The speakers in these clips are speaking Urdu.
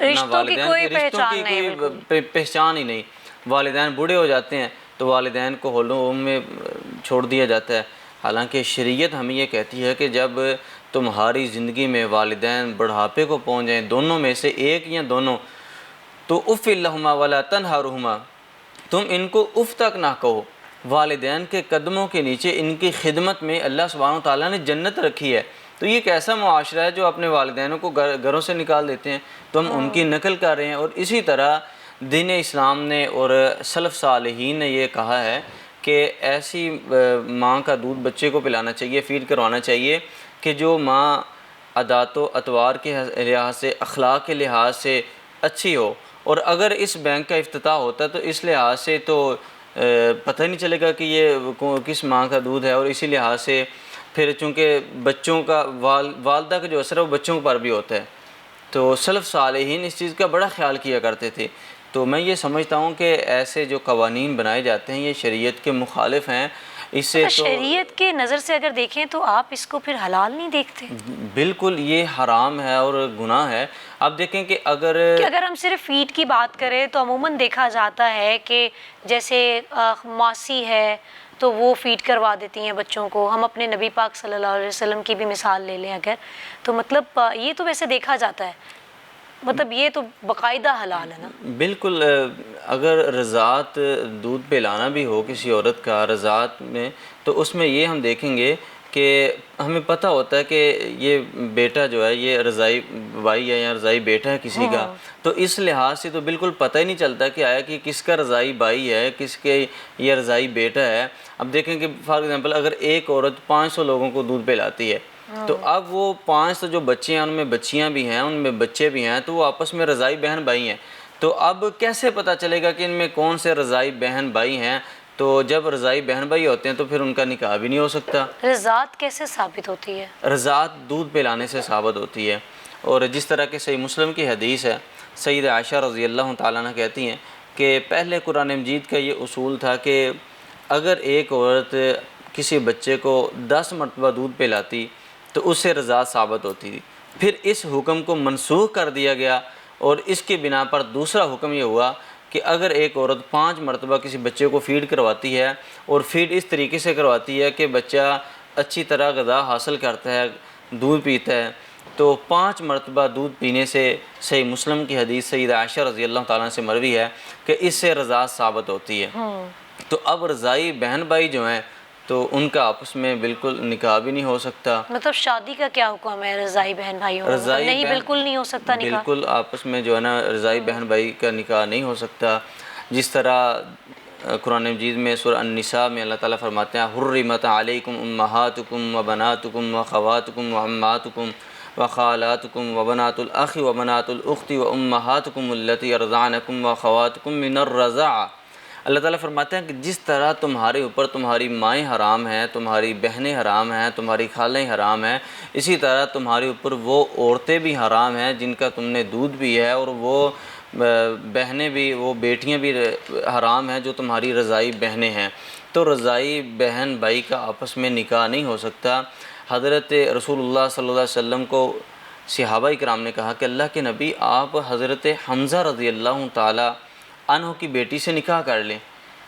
رشتوں کی کوئی رشتوں پہچان کی نہیں، کوئی پہچان ہی نہیں. والدین بوڑھے ہو جاتے ہیں تو والدین کو ہوم میں چھوڑ دیا جاتا ہے. حالانکہ شریعت ہمیں یہ کہتی ہے کہ جب تمہاری زندگی میں والدین بڑھاپے کو پہنچ جائیں، دونوں میں سے ایک یا دونوں، تو اف لہما ولا تنہرہما، تم ان کو اف تک نہ کہو. والدین کے قدموں کے نیچے ان کی خدمت میں اللہ سبحانہ وتعالیٰ نے جنت رکھی ہے. تو یہ ایک ایسا معاشرہ ہے جو اپنے والدینوں کو گھروں سے نکال دیتے ہیں، تو ہم ان کی نقل کر رہے ہیں. اور اسی طرح دین اسلام نے اور سلف صالحین نے یہ کہا ہے کہ ایسی ماں کا دودھ بچے کو پلانا چاہیے، فیڈ کروانا چاہیے کہ جو ماں عادات و اطوار کے لحاظ سے، اخلاق کے لحاظ سے اچھی ہو. اور اگر اس بینک کا افتتاح ہوتا تو اس لحاظ سے تو پتہ نہیں چلے گا کہ یہ کس ماں کا دودھ ہے. اور اسی لحاظ سے پھر چونکہ بچوں کا والدہ کا جو اثر ہے وہ بچوں پر بھی ہوتا ہے. تو سلف صالحین اس چیز کا بڑا خیال کیا کرتے تھے. تو میں یہ سمجھتا ہوں کہ ایسے جو قوانین بنائے جاتے ہیں یہ شریعت کے مخالف ہیں. اس سے تو شریعت کے نظر سے اگر دیکھیں تو آپ اس کو پھر حلال نہیں دیکھتے بالکل یہ حرام ہے اور گناہ ہے. آپ دیکھیں کہ اگر ہم صرف فیڈ کی بات کریں تو عموماً دیکھا جاتا ہے کہ جیسے ماسی ہے تو وہ فیڈ کروا دیتی ہیں بچوں کو. ہم اپنے نبی پاک صلی اللہ علیہ وسلم کی بھی مثال لے لیں اگر، تو مطلب یہ تو ویسے دیکھا جاتا ہے، مطلب یہ تو باقاعدہ حلال ہے نا. بالکل اگر رضاعت دودھ پلانا بھی ہو کسی عورت کا رضاعت میں، تو اس میں یہ ہم دیکھیں گے کہ ہمیں پتہ ہوتا ہے کہ یہ بیٹا جو ہے یہ رضاعی بھائی ہے یا رضاعی بیٹا ہے کسی کا. تو اس لحاظ سے تو بالکل پتہ ہی نہیں چلتا کہ آیا کہ کس کا رضاعی بھائی ہے، کس کے یہ رضاعی بیٹا ہے. اب دیکھیں کہ فار ایگزامپل اگر ایک عورت 500 لوگوں کو دودھ پلاتی ہے، تو اب وہ 500 جو بچے ہیں ان میں بچیاں بھی ہیں، ان میں بچے بھی ہیں، تو وہ آپس میں رضاعی بہن بھائی ہیں. تو اب کیسے پتہ چلے گا کہ ان میں کون سے رضاعی بہن بھائی ہیں؟ تو جب رضاعی بہن بھائی ہوتے ہیں تو پھر ان کا نکاح بھی نہیں ہو سکتا. رضاعت کیسے ثابت ہوتی ہے؟ رضاعت دودھ پلانے سے ثابت ہوتی ہے. اور جس طرح کہ صحیح مسلم کی حدیث ہے، سیدہ عائشہ رضی اللہ تعالیٰ عنہ کہتی ہیں کہ پہلے قرآن مجید کا یہ اصول تھا کہ اگر ایک عورت کسی بچے کو 10 مرتبہ دودھ پلاتی تو اس سے رضاعت ثابت ہوتی تھی. پھر اس حکم کو منسوخ کر دیا گیا اور اس کی بنا پر دوسرا حکم یہ ہوا کہ اگر ایک عورت 5 مرتبہ کسی بچے کو فیڈ کرواتی ہے اور فیڈ اس طریقے سے کرواتی ہے کہ بچہ اچھی طرح غذا حاصل کرتا ہے، دودھ پیتا ہے، تو 5 مرتبہ دودھ پینے سے صحیح مسلم کی حدیث سیدہ عائشہ رضی اللہ تعالیٰ سے مروی ہے کہ اس سے رضاعت ثابت ہوتی ہے. تو اب رضاعی بہن بھائی جو ہیں تو ان کا آپس میں بالکل نکاح بھی نہیں ہو سکتا. مطلب شادی کا کیا حکم ہے رضاعی بہن بھائیوں میں؟ رضاعی نہیں، بہن بالکل نہیں ہو سکتا نکاح. بالکل آپس میں جو ہے نا رضاعی بہن بھائی کا نکاح نہیں ہو سکتا. جس طرح قرآن مجید میں سورہ النساء میں اللہ تعالیٰ فرماتے ہیں حرمت علیکم امہاتکم و بناتکم و خواتکم و عماتکم و خالاتکم و بنات الاخ و بنات الاخت و امہاتکم التی ارضعنکم و خواتکم من الرضاعہ. اللہ تعالیٰ فرماتے ہیں کہ جس طرح تمہارے اوپر تمہاری مائیں حرام ہیں، تمہاری بہنیں حرام ہیں، تمہاری خالیں حرام ہیں، اسی طرح تمہارے اوپر وہ عورتیں بھی حرام ہیں جن کا تم نے دودھ بھی ہے، اور وہ بہنیں بھی، وہ بیٹیاں بھی حرام ہیں جو تمہاری رضاعی بہنیں ہیں. تو رضاعی بہن بھائی کا آپس میں نکاح نہیں ہو سکتا. حضرت رسول اللہ صلی اللہ علیہ وسلم کو صحابہ کرام نے کہا کہ اللہ کے نبی آپ حضرت حمزہ رضی اللہ تعالیٰ عنہ کی بیٹی سے نکاح کر لیں.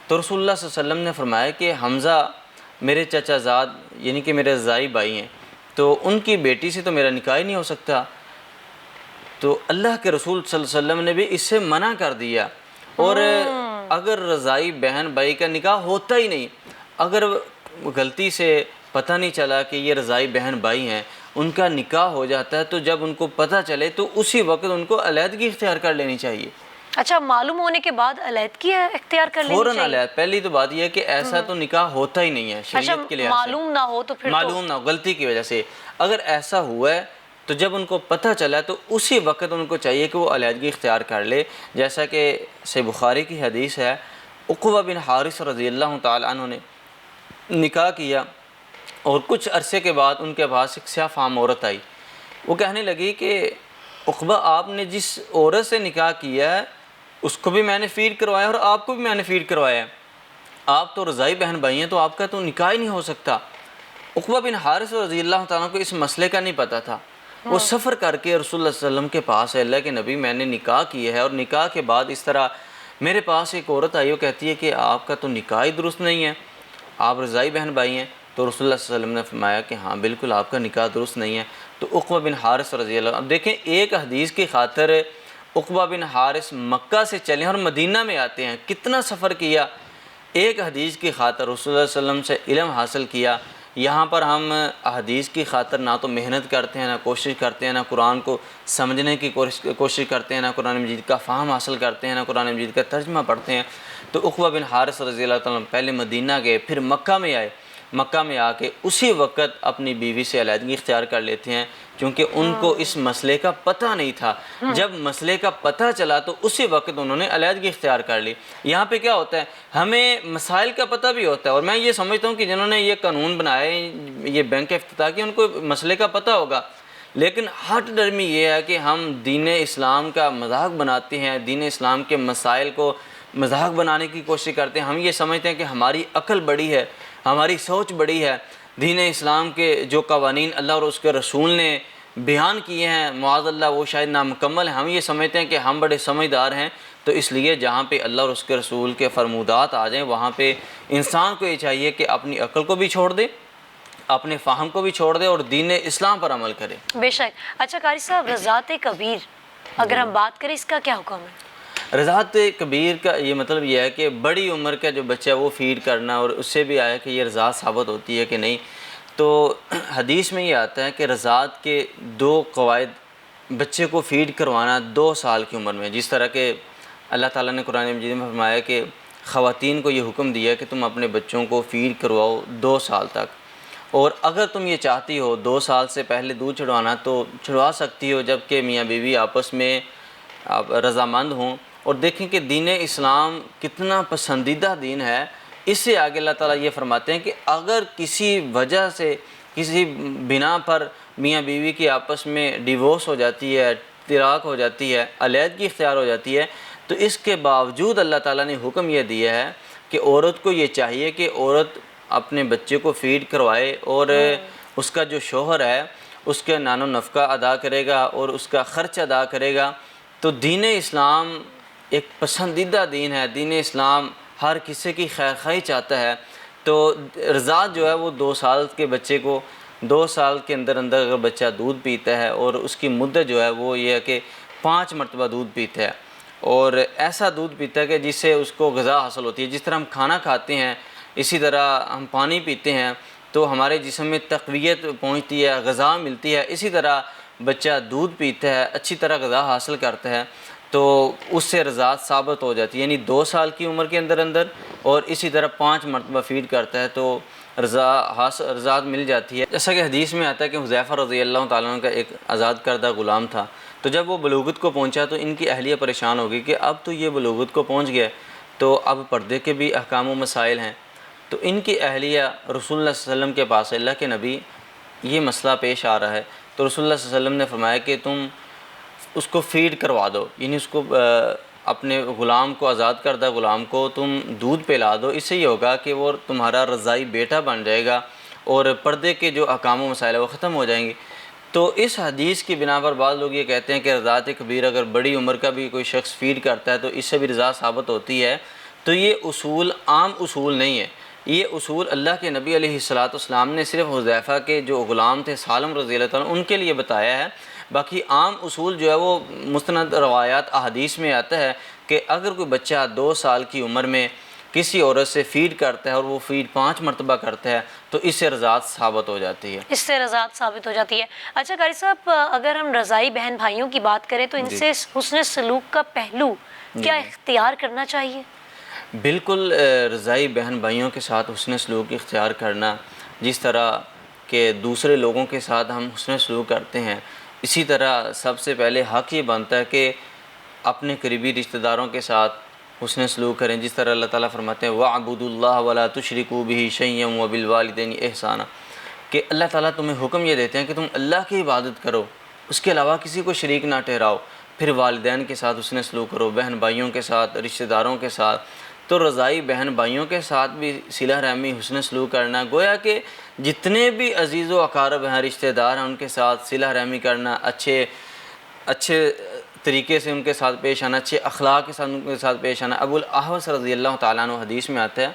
تو رسول اللہ صلی اللہ علیہ وسلم نے فرمایا کہ حمزہ میرے چچا زاد یعنی کہ میرے رضاعی بھائی ہیں، تو ان کی بیٹی سے تو میرا نکاح ہی نہیں ہو سکتا. تو اللہ کے رسول صلی اللہ علیہ وسلم نے بھی اس سے منع کر دیا. اور اگر رضاعی بہن بھائی کا نکاح ہوتا ہی نہیں، اگر غلطی سے پتہ نہیں چلا کہ یہ رضاعی بہن بھائی ہیں، ان کا نکاح ہو جاتا ہے، تو جب ان کو پتہ چلے تو اسی وقت ان کو علیحدگی اختیار کر لینی چاہیے. اچھا، معلوم ہونے کے بعد علیحدگی اختیار کر لینی فوراً چاہیے؟ علیحدہ. پہلی تو بات یہ ہے کہ ایسا تو نکاح ہوتا ہی نہیں ہے شریعت کے لحاظ سے. معلوم نہ ہو تو پھر معلوم نہ ہو، غلطی کی وجہ سے اگر ایسا ہوا ہے تو جب ان کو پتہ چلا تو اسی وقت ان کو چاہیے کہ وہ علیحدگی اختیار کر لے. جیسا کہ صحیح بخاری کی حدیث ہے، عقبہ بن حارث رضی اللہ تعالیٰ عنہ نے نکاح کیا اور کچھ عرصے کے بعد ان کے پاس ایک سیاہ فام عورت آئی. وہ کہنے لگی کہ عقبہ آپ نے جس عورت سے نکاح کیا ہے اس کو بھی میں نے فیڈ کروایا اور آپ کو بھی میں نے فیڈ کروایا ہے، آپ تو رضاعی بہن بھائی ہیں، تو آپ کا تو نکاح ہی نہیں ہو سکتا. عقبہ بن حارث رضی اللہ تعالیٰ کو اس مسئلے کا نہیں پتہ تھا. وہ سفر کر کے رسول اللہ صلی اللہ علیہ وسلم کے پاس ہے، اللہ کے نبی میں نے نکاح کیا ہے، اور نکاح کے بعد اس طرح میرے پاس ایک عورت آئی، وہ کہتی ہے کہ آپ کا تو نکاح ہی درست نہیں ہے، آپ رضائی بہن بھائی ہیں۔ تو رسول اللہ صلی اللہ علیہ وسلم نے فرمایا کہ ہاں بالکل آپ کا نکاح درست نہیں ہے۔ تو عقبہ بن حارث رضی اللہ عنہ، اب دیکھیں ایک حدیث کی خاطر عقبہ بن حارث مکہ سے چلے اور مدینہ میں آتے ہیں، کتنا سفر کیا ایک حدیث کی خاطر، رسول اللہ صلی اللہ علیہ وسلم سے علم حاصل کیا۔ یہاں پر ہم حدیث کی خاطر نہ تو محنت کرتے ہیں، نہ کوشش کرتے ہیں، نہ قرآن کو سمجھنے کی کوشش کرتے ہیں، نہ قرآن مجید کا فہم حاصل کرتے ہیں، نہ قرآن مجید کا ترجمہ پڑھتے ہیں۔ تو عقبہ بن حارث رضی اللہ عنہ پہلے مدینہ گئے، پھر مکہ میں آئے، مکہ میں آ کے اسی وقت اپنی بیوی سے علیحدگی اختیار کر لیتے ہیں، کیونکہ ان کو اس مسئلے کا پتہ نہیں تھا۔ جب مسئلے کا پتہ چلا تو اسی وقت انہوں نے علیحدگی اختیار کر لی۔ یہاں پہ کیا ہوتا ہے، ہمیں مسائل کا پتہ بھی ہوتا ہے، اور میں یہ سمجھتا ہوں کہ جنہوں نے یہ قانون بنائے، یہ بینک افتتاح کی، ان کو مسئلے کا پتہ ہوگا، لیکن ہٹ ڈرمی یہ ہے کہ ہم دین اسلام کا مذاق بناتے ہیں، دین اسلام کے مسائل کو مذاق بنانے کی کوشش کرتے ہیں۔ ہم یہ سمجھتے ہیں کہ ہماری عقل بڑی ہے، ہماری سوچ بڑی ہے، دین اسلام کے جو قوانین اللہ اور اس کے رسول نے بیان کیے ہیں معاذ اللہ وہ شاید نامکمل ہیں، ہم یہ سمجھتے ہیں کہ ہم بڑے سمجھدار ہیں۔ تو اس لیے جہاں پہ اللہ اور اس کے رسول کے فرمودات آ جائیں وہاں پہ انسان کو یہ چاہیے کہ اپنی عقل کو بھی چھوڑ دے، اپنے فہم کو بھی چھوڑ دے اور دین اسلام پر عمل کرے۔ بے شک۔ اچھا قاری صاحب، رضاعت کبیر اگر ہم بات کریں، اس کا کیا حکم ہے؟ رضاعت کبیر کا یہ مطلب یہ ہے کہ بڑی عمر کا جو بچہ وہ فیڈ کرنا، اور اس سے بھی آیا کہ یہ رضاعت ثابت ہوتی ہے کہ نہیں۔ تو حدیث میں یہ آتا ہے کہ رضاعت کے دو قواعد، بچے کو فیڈ کروانا 2 سال کی عمر میں، جس طرح کہ اللہ تعالیٰ نے قرآن مجید میں فرمایا کہ خواتین کو یہ حکم دیا کہ تم اپنے بچوں کو فیڈ کرواؤ 2 سال تک، اور اگر تم یہ چاہتی ہو 2 سال سے پہلے دودھ چڑھوانا تو چڑھوا سکتی ہو، جب کہ میاں بیوی آپس میں رضامند ہوں۔ اور دیکھیں کہ دین اسلام کتنا پسندیدہ دین ہے۔ اس سے آگے اللہ تعالیٰ یہ فرماتے ہیں کہ اگر کسی وجہ سے، کسی بنا پر میاں بیوی کی آپس میں ڈیورس ہو جاتی ہے، طلاق ہو جاتی ہے، علیحدگی اختیار ہو جاتی ہے، تو اس کے باوجود اللہ تعالیٰ نے حکم یہ دیا ہے کہ عورت کو یہ چاہیے کہ عورت اپنے بچے کو فیڈ کروائے، اور اس کا جو شوہر ہے اس کے نان و نفقہ ادا کرے گا اور اس کا خرچ ادا کرے گا۔ تو دین اسلام ایک پسندیدہ دین ہے، دین اسلام ہر کسی کی خیر خواہی چاہتا ہے۔ تو رضاعت جو ہے وہ 2 سال کے بچے کو، 2 سال کے اندر اگر بچہ دودھ پیتا ہے، اور اس کی مدت جو ہے وہ یہ ہے کہ 5 مرتبہ دودھ پیتا ہے، اور ایسا دودھ پیتا ہے کہ جس سے اس کو غذا حاصل ہوتی ہے۔ جس طرح ہم کھانا کھاتے ہیں اسی طرح ہم پانی پیتے ہیں تو ہمارے جسم میں تقویت پہنچتی ہے، غذا ملتی ہے، اسی طرح بچہ دودھ پیتا ہے، اچھی طرح غذا حاصل کرتا ہے، تو اس سے رضاعت ثابت ہو جاتی ہے، یعنی 2 سال کی عمر کے اندر اور اسی طرح 5 مرتبہ فیڈ کرتا ہے تو رضاعت مل جاتی ہے۔ جیسا کہ حدیث میں آتا ہے کہ حذیفہ رضی اللہ تعالیٰ عنہ کا ایک آزاد کردہ غلام تھا، تو جب وہ بلوغت کو پہنچا تو ان کی اہلیہ پریشان ہو گئی کہ اب تو یہ بلوغت کو پہنچ گیا، تو اب پردے کے بھی احکام و مسائل ہیں۔ تو ان کی اہلیہ رسول اللہ صلی اللہ علیہ وسلم کے پاس، اللہ کے نبی یہ مسئلہ پیش آ رہا ہے، تو رسول اللہ صلی اللہ علیہ وسلم نے فرمایا کہ تم اس کو فیڈ کروا دو، یعنی اس کو اپنے غلام کو، آزاد کردہ غلام کو تم دودھ پلا دو، اس سے یہ ہوگا کہ وہ تمہارا رضائی بیٹا بن جائے گا اور پردے کے جو احکام و مسائل وہ ختم ہو جائیں گے۔ تو اس حدیث کی بنا پر بعض لوگ یہ کہتے ہیں کہ رضاعت کبیر اگر بڑی عمر کا بھی کوئی شخص فیڈ کرتا ہے تو اس سے بھی رضاعت ثابت ہوتی ہے۔ تو یہ اصول عام اصول نہیں ہے، یہ اصول اللہ کے نبی علیہ السلام نے صرف حذیفہ کے جو غلام تھے سالم رضی اللہ عنہ ان کے لیے بتایا ہے۔ باقی عام اصول جو ہے وہ مستند روایات احادیث میں آتا ہے کہ اگر کوئی بچہ 2 سال کی عمر میں کسی عورت سے فیڈ کرتا ہے اور وہ فیڈ 5 مرتبہ کرتا ہے تو اس سے رضاعت ثابت ہو جاتی ہے، اس سے رضاعت ثابت ہو جاتی ہے۔ اچھا قاری صاحب، اگر ہم رضائی بہن بھائیوں کی بات کریں تو ان سے حسن سلوک کا پہلو کیا اختیار کرنا چاہیے؟ بالکل، رضائی بہن بھائیوں کے ساتھ حسن سلوک اختیار کرنا، جس طرح کہ دوسرے لوگوں کے ساتھ ہم حسن سلوک کرتے ہیں، اسی طرح سب سے پہلے حق یہ بنتا ہے کہ اپنے قریبی رشتہ داروں کے ساتھ حسن سلوک کریں، جس طرح اللہ تعالیٰ فرماتے ہیں وَاعْبُدُوا اللَّهَ وَلَا تُشْرِكُوا بِهِ شَيْئًا وَبِالْوَالِدَيْنِ إِحْسَانًا، کہ اللہ تعالیٰ تمہیں حکم یہ دیتے ہیں کہ تم اللہ کی عبادت کرو، اس کے علاوہ کسی کو شریک نہ ٹھہراؤ، پھر والدین کے ساتھ حسن سلوک کرو، بہن بھائیوں کے ساتھ، رشتہ داروں کے ساتھ۔ تو رضائی بہن بھائیوں کے ساتھ بھی صلہ رحمی حسن سلوک کرنا، گویا کہ جتنے بھی عزیز و اقارب ہیں، رشتہ دار ہیں، ان کے ساتھ صلہ رحمی کرنا، اچھے طریقے سے ان کے ساتھ پیش آنا، اچھے اخلاق کے ساتھ ان کے ساتھ پیش آنا۔ ابو الاحوص رضی اللہ تعالیٰ عنہ حدیث میں آتا ہے،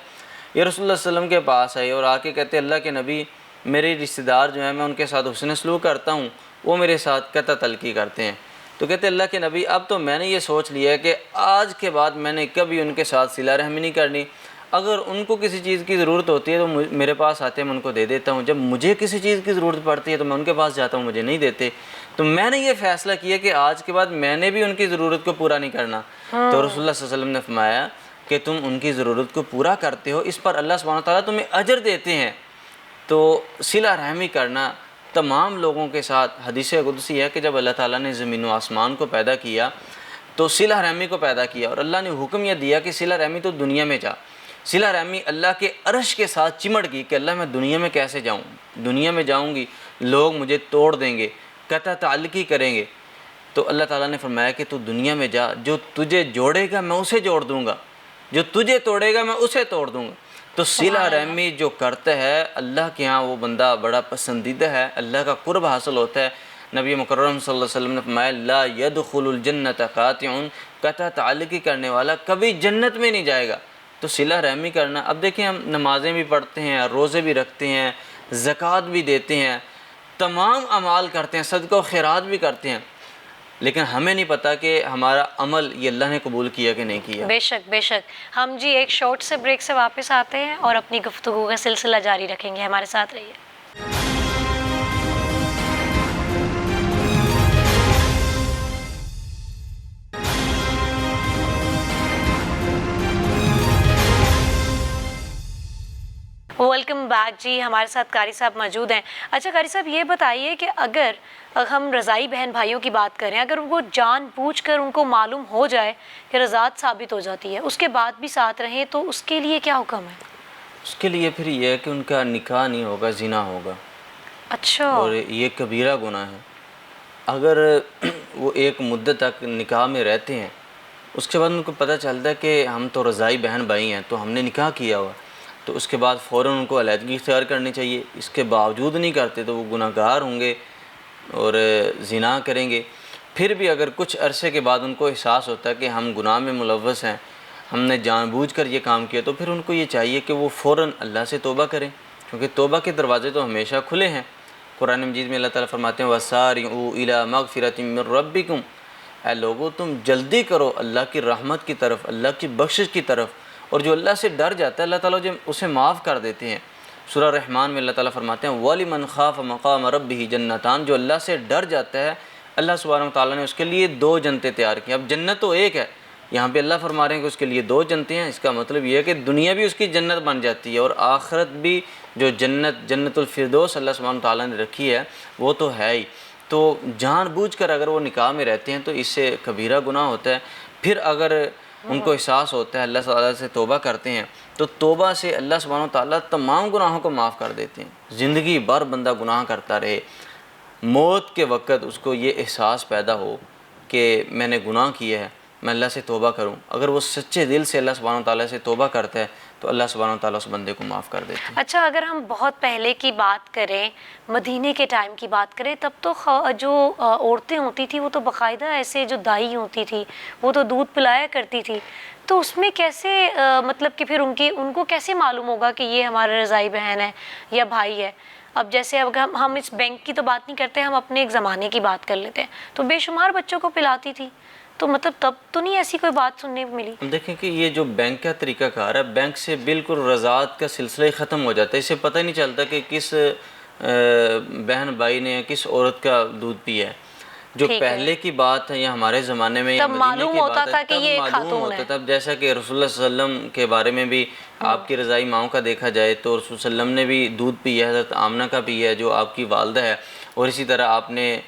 یہ رسول اللہ صلی اللہ علیہ وسلم کے پاس آئے اور آ کے کہتے اللہ کے نبی، میرے رشتہ دار جو ہیں میں ان کے ساتھ حسن سلوک کرتا ہوں، وہ میرے ساتھ قطع تلقی کرتے ہیں۔ تو کہتے اللہ کے نبی اب تو میں نے یہ سوچ لیا ہے کہ آج کے بعد میں نے کبھی ان کے ساتھ صلہ رحمی نہیں کرنی، اگر ان کو کسی چیز کی ضرورت ہوتی ہے تو میرے پاس آتے ہیں، میں ان کو دے دیتا ہوں، جب مجھے کسی چیز کی ضرورت پڑتی ہے تو میں ان کے پاس جاتا ہوں، مجھے نہیں دیتے۔ تو میں نے یہ فیصلہ کیا کہ آج کے بعد میں نے بھی ان کی ضرورت کو پورا نہیں کرنا۔ تو رسول اللہ صلی اللہ علیہ وسلم نے فرمایا کہ تم ان کی ضرورت کو پورا کرتے ہو، اس پر اللہ سبحانہ وتعالیٰ تمہیں اجر دیتے ہیں۔ تو صلہ رحمی کرنا تمام لوگوں کے ساتھ، حدیث قدسی ہے کہ جب اللہ تعالیٰ نے زمین و آسمان کو پیدا کیا تو صلہ رحمی کو پیدا کیا، اور اللہ نے حکم یہ دیا کہ صلہ رحمی تو دنیا میں جا۔ صلہ رحمی اللہ کے عرش کے ساتھ چمٹ گئی کہ اللہ میں دنیا میں کیسے جاؤں، دنیا میں جاؤں گی لوگ مجھے توڑ دیں گے، قطع تعلقی کریں گے۔ تو اللہ تعالیٰ نے فرمایا کہ تو دنیا میں جا، جو تجھے جوڑے گا میں اسے جوڑ دوں گا، جو تجھے توڑے گا میں اسے توڑ دوں گا۔ تو صلہ رحمی جو کرتا ہے اللہ کے ہاں وہ بندہ بڑا پسندیدہ ہے، اللہ کا قرب حاصل ہوتا ہے۔ نبی مکرم صلی اللہ علیہ وسلم نے فرمایا لا يدخل الجنت قاطع، قطع تعلقی کرنے والا کبھی جنت میں نہیں جائے گا۔ تو صلہ رحمی کرنا، اب دیکھیں ہم نمازیں بھی پڑھتے ہیں، روزے بھی رکھتے ہیں، زکوٰۃ بھی دیتے ہیں، تمام اعمال کرتے ہیں، صدقہ و خیرات بھی کرتے ہیں، لیکن ہمیں نہیں پتہ کہ ہمارا عمل یہ اللہ نے قبول کیا کہ نہیں کیا۔ بے شک بے شک۔ ہم جی ایک شارٹ سے بریک سے واپس آتے ہیں اور اپنی گفتگو کا سلسلہ جاری رکھیں گے، ہمارے ساتھ رہیے۔ ویلکم بیک جی، ہمارے ساتھ قاری صاحب موجود ہیں۔ اچھا قاری صاحب یہ بتائیے کہ اگر ہم رضائی بہن بھائیوں کی بات کریں، اگر وہ جان بوجھ کر ان کو معلوم ہو جائے کہ رضاعت ثابت ہو جاتی ہے، اس کے بعد بھی ساتھ رہیں، تو اس کے لیے کیا حکم ہے؟ اس کے لیے پھر یہ ہے کہ ان کا نکاح نہیں ہوگا، زنا ہوگا، اچھا، اور یہ کبیرہ گناہ ہے۔ اگر وہ ایک مدت تک نکاح میں رہتے ہیں، اس کے بعد ان کو پتہ چلتا ہے کہ ہم تو رضائی بہن بھائی ہیں، تو ہم نے نکاح کیا ہوا، تو اس کے بعد فوراً ان کو علیحدگی اختیار کرنی چاہیے۔ اس کے باوجود نہیں کرتے تو وہ گناہ گار ہوں گے اور زنا کریں گے۔ پھر بھی اگر کچھ عرصے کے بعد ان کو احساس ہوتا ہے کہ ہم گناہ میں ملوث ہیں، ہم نے جان بوجھ کر یہ کام کیا، تو پھر ان کو یہ چاہیے کہ وہ فوراً اللہ سے توبہ کریں، کیونکہ توبہ کے دروازے تو ہمیشہ کھلے ہیں۔ قرآن مجید میں اللہ تعالیٰ فرماتے ہیں وَسَارِعُوا إِلَىٰ مَغْفِرَةٍ مِّن رَبِّكُمْ، اے لوگو تم جلدی کرو اللہ کی رحمت کی طرف، اللہ کی بخشش کی طرف، اور جو اللہ سے ڈر جاتا ہے اللہ تعالیٰ جو اسے معاف کر دیتے ہیں۔ سورہ رحمان میں اللہ تعالیٰ فرماتے ہیں وَلِمَنْ خَافَ مَقَامَ رَبِّهِ جَنَّتَانِ، جو اللہ سے ڈر جاتا ہے اللہ سبحانہ وتعالیٰ نے اس کے لیے 2 جنتیں تیار کی۔ اب جنت تو ایک ہے، یہاں پہ اللہ فرما رہے ہیں کہ اس کے لیے 2 جنتیں ہیں، اس کا مطلب یہ ہے کہ دنیا بھی اس کی جنت بن جاتی ہے، اور آخرت بھی جو جنت الفردوس اللہ سبحانہ وتعالیٰ نے رکھی ہے وہ تو ہے ہی۔ تو جان بوجھ کر اگر وہ نکاح میں رہتے ہیں تو اس سے کبیرہ گناہ ہوتا ہے۔ پھر اگر ان کو احساس ہوتا ہے، اللہ تعالیٰ سے توبہ کرتے ہیں، تو توبہ سے اللہ سبحانہ وتعالیٰ تمام گناہوں کو معاف کر دیتے ہیں۔ زندگی بھر بندہ گناہ کرتا رہے، موت کے وقت اس کو یہ احساس پیدا ہو کہ میں نے گناہ کیا ہے، میں اللہ سے توبہ کروں، اگر وہ سچے دل سے اللہ سبحانہ وتعالیٰ سے توبہ کرتا ہے تو اللہ سبحانہ وتعالیٰ اس بندے کو معاف کر دیتے ہیں۔ اچھا اگر ہم بہت پہلے کی بات کریں، مدینے کے ٹائم کی بات کریں، تب تو جو عورتیں ہوتی تھیں وہ تو باقاعدہ ایسے جو دائی ہوتی تھی وہ تو دودھ پلایا کرتی تھی، تو اس میں کیسے مطلب کہ پھر ان کو کیسے معلوم ہوگا کہ یہ ہمارا رضائی بہن ہے یا بھائی ہے؟ اب جیسے اب ہم اس بینک کی تو بات نہیں کرتے، ہم اپنے ایک زمانے کی بات کر لیتے ہیں، تو بے شمار بچوں کو پلاتی تھی، تو مطلب تب تو نہیں ایسی کوئی بات سننے کو ملی؟ دیکھیں کہ یہ جو بینک کا طریقہ کار ہے، بینک سے بالکل رضاعت کا سلسلہ ہی ختم ہو جاتا ہے، اسے پتہ ہی نہیں چلتا کہ کس بہن بھائی نے کس عورت کا دودھ پیا ہے۔ جو پہلے کی بات ہے یا ہمارے زمانے میں تب معلوم ہوتا تھا کہ یہ خاتون ہے، تب جیسا کہ رسول اللہ صلی اللہ علیہ وسلم کے بارے میں بھی آپ کی رضائی ماؤں کا دیکھا جائے تو رسول صلی اللہ علیہ وسلم نے بھی دودھ پیا ہے، حضرت آمنہ کا پیا ہے جو آپ کی والدہ ہے، اور اسی طرح آپ نے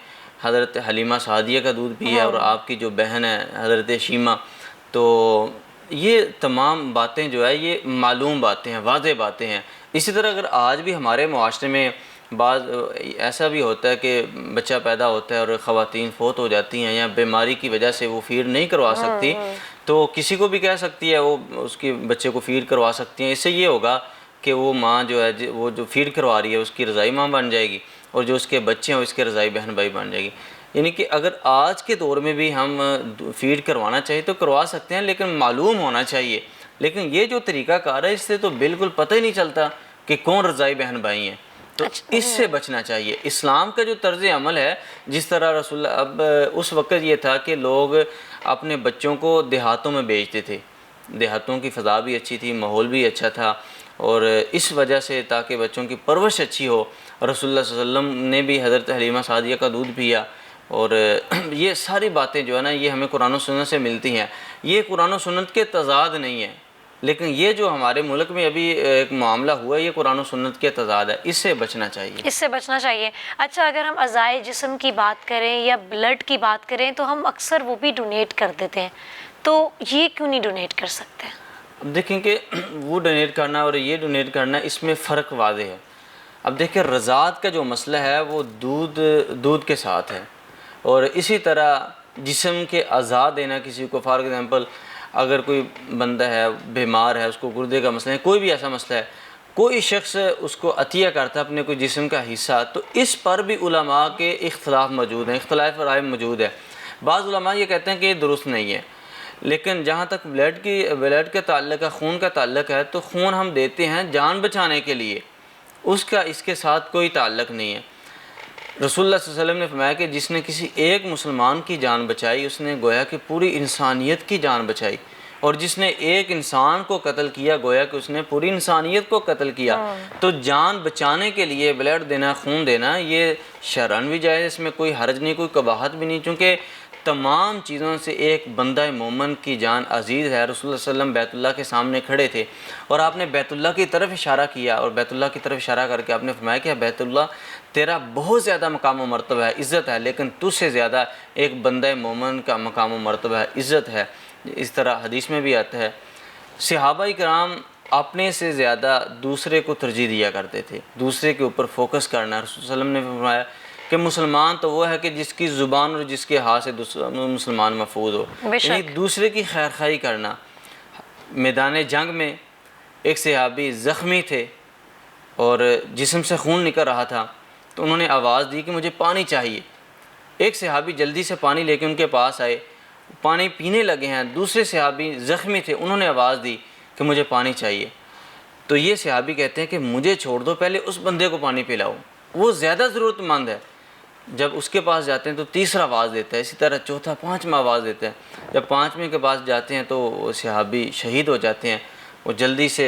حضرت حلیمہ سعدیہ کا دودھ پیا ہے، اور آپ کی جو بہن ہے حضرت شیمہ۔ تو یہ تمام باتیں جو ہے یہ معلوم باتیں ہیں، واضح باتیں ہیں۔ اسی طرح اگر آج بھی ہمارے معاشرے میں بعض ایسا بھی ہوتا ہے کہ بچہ پیدا ہوتا ہے اور خواتین فوت ہو جاتی ہیں یا بیماری کی وجہ سے وہ فیڈ نہیں کروا سکتی، تو کسی کو بھی کہہ سکتی ہے، وہ اس کے بچے کو فیڈ کروا سکتی ہیں۔ اس سے یہ ہوگا کہ وہ ماں جو ہے وہ جو فیڈ کروا رہی ہے اس کی رضاعی ماں بن جائے گی، اور جو اس کے بچے ہیں اس کے رضاعی بہن بھائی بن جائے گی۔ یعنی کہ اگر آج کے دور میں بھی ہم فیڈ کروانا چاہیے تو کروا سکتے ہیں، لیکن معلوم ہونا چاہیے۔ لیکن یہ جو طریقہ کار ہے اس سے تو بالکل پتہ ہی نہیں چلتا کہ کون رضاعی بہن بھائی ہیں، تو اس سے بچنا چاہیے۔ اسلام کا جو طرز عمل ہے، جس طرح رسول اللہ، اب اس وقت یہ تھا کہ لوگ اپنے بچوں کو دیہاتوں میں بیچتے تھے، دیہاتوں کی فضا بھی اچھی تھی، ماحول بھی اچھا تھا، اور اس وجہ سے تاکہ بچوں کی پرورش اچھی ہو، رسول اللہ صلی اللہ علیہ وسلم نے بھی حضرت حلیمہ سعدیہ کا دودھ پیا۔ اور یہ ساری باتیں جو ہے نا یہ ہمیں قرآن و سنت سے ملتی ہیں، یہ قرآن و سنت کے تضاد نہیں ہیں، لیکن یہ جو ہمارے ملک میں ابھی ایک معاملہ ہوا ہے یہ قرآن و سنت کے تضاد ہے، اس سے بچنا چاہیے۔ اس سے بچنا چاہیے۔ اچھا، اگر ہم اعضائے جسم کی بات کریں یا بلڈ کی بات کریں تو ہم اکثر وہ بھی ڈونیٹ کر دیتے ہیں، تو یہ کیوں نہیں ڈونیٹ کر سکتے؟ اب دیکھیں کہ وہ ڈونیٹ کرنا اور یہ ڈونیٹ کرنا، اس میں فرق واضح ہے۔ اب دیکھیں رضاعت کا جو مسئلہ ہے وہ دودھ کے ساتھ ہے، اور اسی طرح جسم کے اعضاء دینا کسی کو، فار ایگزامپل اگر کوئی بندہ ہے بیمار ہے، اس کو گردے کا مسئلہ ہے، کوئی بھی ایسا مسئلہ ہے، کوئی شخص اس کو عطیہ کرتا ہے اپنے کوئی جسم کا حصہ، تو اس پر بھی علماء کے اختلاف موجود ہیں، اختلاف رائے موجود ہے۔ بعض علماء یہ کہتے ہیں کہ یہ درست نہیں ہے، لیکن جہاں تک بلڈ کا تعلق ہے، خون کا تعلق ہے، تو خون ہم دیتے ہیں جان بچانے کے لیے، اس کا اس کے ساتھ کوئی تعلق نہیں ہے۔ رسول اللہ صلی اللہ علیہ وسلم نے فرمایا کہ جس نے کسی ایک مسلمان کی جان بچائی اس نے گویا کہ پوری انسانیت کی جان بچائی، اور جس نے ایک انسان کو قتل کیا گویا کہ اس نے پوری انسانیت کو قتل کیا۔ تو جان بچانے کے لیے بلڈ دینا، خون دینا، یہ شرعاً بھی جائز، اس میں کوئی حرج نہیں، کوئی قباحت بھی نہیں، چونکہ تمام چیزوں سے ایک بندہ مومن کی جان عزیز ہے۔ رسول اللہ صلی اللہ علیہ وسلم بیت اللہ کے سامنے کھڑے تھے اور آپ نے بیت اللہ کی طرف اشارہ کیا، اور بیت اللہ کی طرف اشارہ کر کے آپ نے فرمایا کہ بیت اللہ تیرا بہت زیادہ مقام و مرتبہ ہے، عزت ہے، لیکن تجھ سے زیادہ ایک بندہ مومن کا مقام و مرتبہ ہے، عزت ہے۔ اس طرح حدیث میں بھی آتا ہے صحابہ کرام اپنے سے زیادہ دوسرے کو ترجیح دیا کرتے تھے، دوسرے کے اوپر فوکس کرنا۔ رسول صلی اللہ علیہ وسلم نے فرمایا کہ مسلمان تو وہ ہے کہ جس کی زبان اور جس کے ہاتھ سے مسلمان محفوظ ہو، یعنی دوسرے کی خیر خواہی کرنا۔ میدان جنگ میں ایک صحابی زخمی تھے اور جسم سے خون نکل رہا تھا، تو انہوں نے آواز دی کہ مجھے پانی چاہیے۔ ایک صحابی جلدی سے پانی لے کے ان کے پاس آئے، پانی پینے لگے ہیں، دوسرے صحابی زخمی تھے، انہوں نے آواز دی کہ مجھے پانی چاہیے۔ تو یہ صحابی کہتے ہیں کہ مجھے چھوڑ دو، پہلے اس بندے کو پانی پلاؤ، وہ زیادہ ضرورت مند ہے۔ جب اس کے پاس جاتے ہیں تو تیسرا آواز دیتا ہے، اسی طرح چوتھا، پانچواں آواز دیتا ہے۔ جب پانچویں کے پاس جاتے ہیں تو وہ صحابی شہید ہو جاتے ہیں، وہ جلدی سے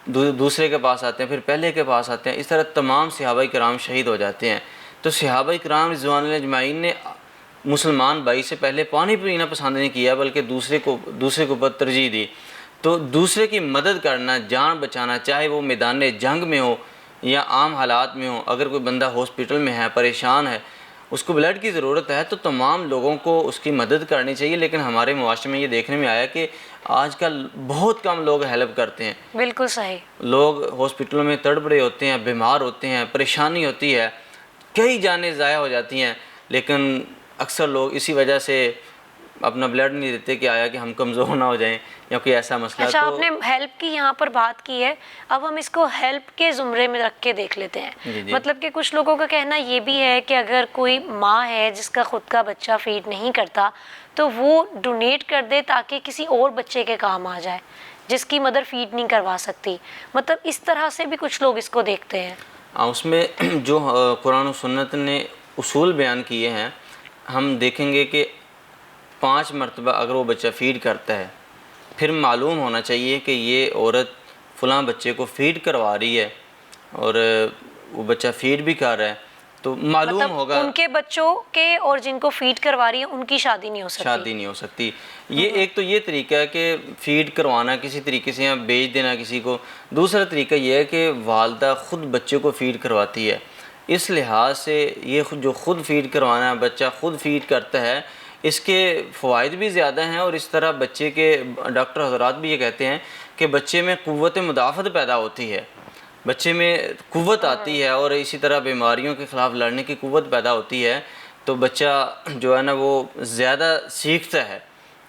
دوسرے کے پاس آتے ہیں، پھر پہلے کے پاس آتے ہیں، اس طرح تمام صحابہ کرام شہید ہو جاتے ہیں۔ تو صحابہ کرام رضوان اللہ اجمعین نے مسلمان بھائی سے پہلے پانی پینا پسند نہیں کیا، بلکہ دوسرے کو اوپر ترجیح دی۔ تو دوسرے کی مدد کرنا، جان بچانا، چاہے وہ میدان جنگ میں ہو یا عام حالات میں ہو، اگر کوئی بندہ ہاسپٹل میں ہے، پریشان ہے، اس کو بلڈ کی ضرورت ہے، تو تمام لوگوں کو اس کی مدد کرنی چاہیے۔ لیکن ہمارے معاشرے میں یہ دیکھنے میں آیا کہ آج کل بہت کم لوگ ہیلپ کرتے ہیں۔ بالکل صحیح۔ لوگ ہاسپٹلوں میں تڑپ رہے ہوتے ہیں، بیمار ہوتے ہیں، پریشانی ہوتی ہے، کئی جانیں ضائع ہو جاتی ہیں، لیکن اکثر لوگ اسی وجہ سے اپنا بلڈ نہیں دیتے کہ آیا کہ ہم کمزور نہ ہو جائیں یا کوئی ایسا مسئلہ۔ اچھا، آپ نے ہیلپ کی یہاں پر بات کی ہے، اب ہم اس کو ہیلپ کے زمرے میں رکھ کے دیکھ لیتے ہیں۔ مطلب کہ کچھ لوگوں کا کہنا یہ بھی ہے کہ اگر کوئی ماں ہے جس کا خود کا بچہ فیڈ نہیں کرتا تو وہ ڈونیٹ کر دے تاکہ کسی اور بچے کے کام آ جائے جس کی مدر فیڈ نہیں کروا سکتی، مطلب اس طرح سے بھی کچھ لوگ اس کو دیکھتے ہیں۔ اس میں جو قرآن و سنت نے اصول بیان کیے ہیں، ہم دیکھیں گے کہ 5 مرتبہ اگر وہ بچہ فیڈ کرتا ہے، پھر معلوم ہونا چاہیے کہ یہ عورت فلاں بچے کو فیڈ کروا رہی ہے اور وہ بچہ فیڈ بھی کر رہا ہے، تو معلوم ہوگا ان کے بچوں کے اور جن کو فیڈ کروا رہی ہے ان کی شادی نہیں ہو سکتی۔ یہ ایک تو یہ طریقہ ہے کہ فیڈ کروانا کسی طریقے سے یا بیچ دینا کسی کو۔ دوسرا طریقہ یہ ہے کہ والدہ خود بچے کو فیڈ کرواتی ہے، اس لحاظ سے یہ جو خود فیڈ کروانا ہے، بچہ خود فیڈ کرتا ہے، اس کے فوائد بھی زیادہ ہیں، اور اس طرح بچے کے ڈاکٹر حضرات بھی یہ کہتے ہیں کہ بچے میں قوت مدافعت پیدا ہوتی ہے۔ بچے میں قوت آتی ہے اور اسی طرح بیماریوں کے خلاف لڑنے کی قوت پیدا ہوتی ہے تو بچہ جو ہے نا وہ زیادہ سیکھتا ہے.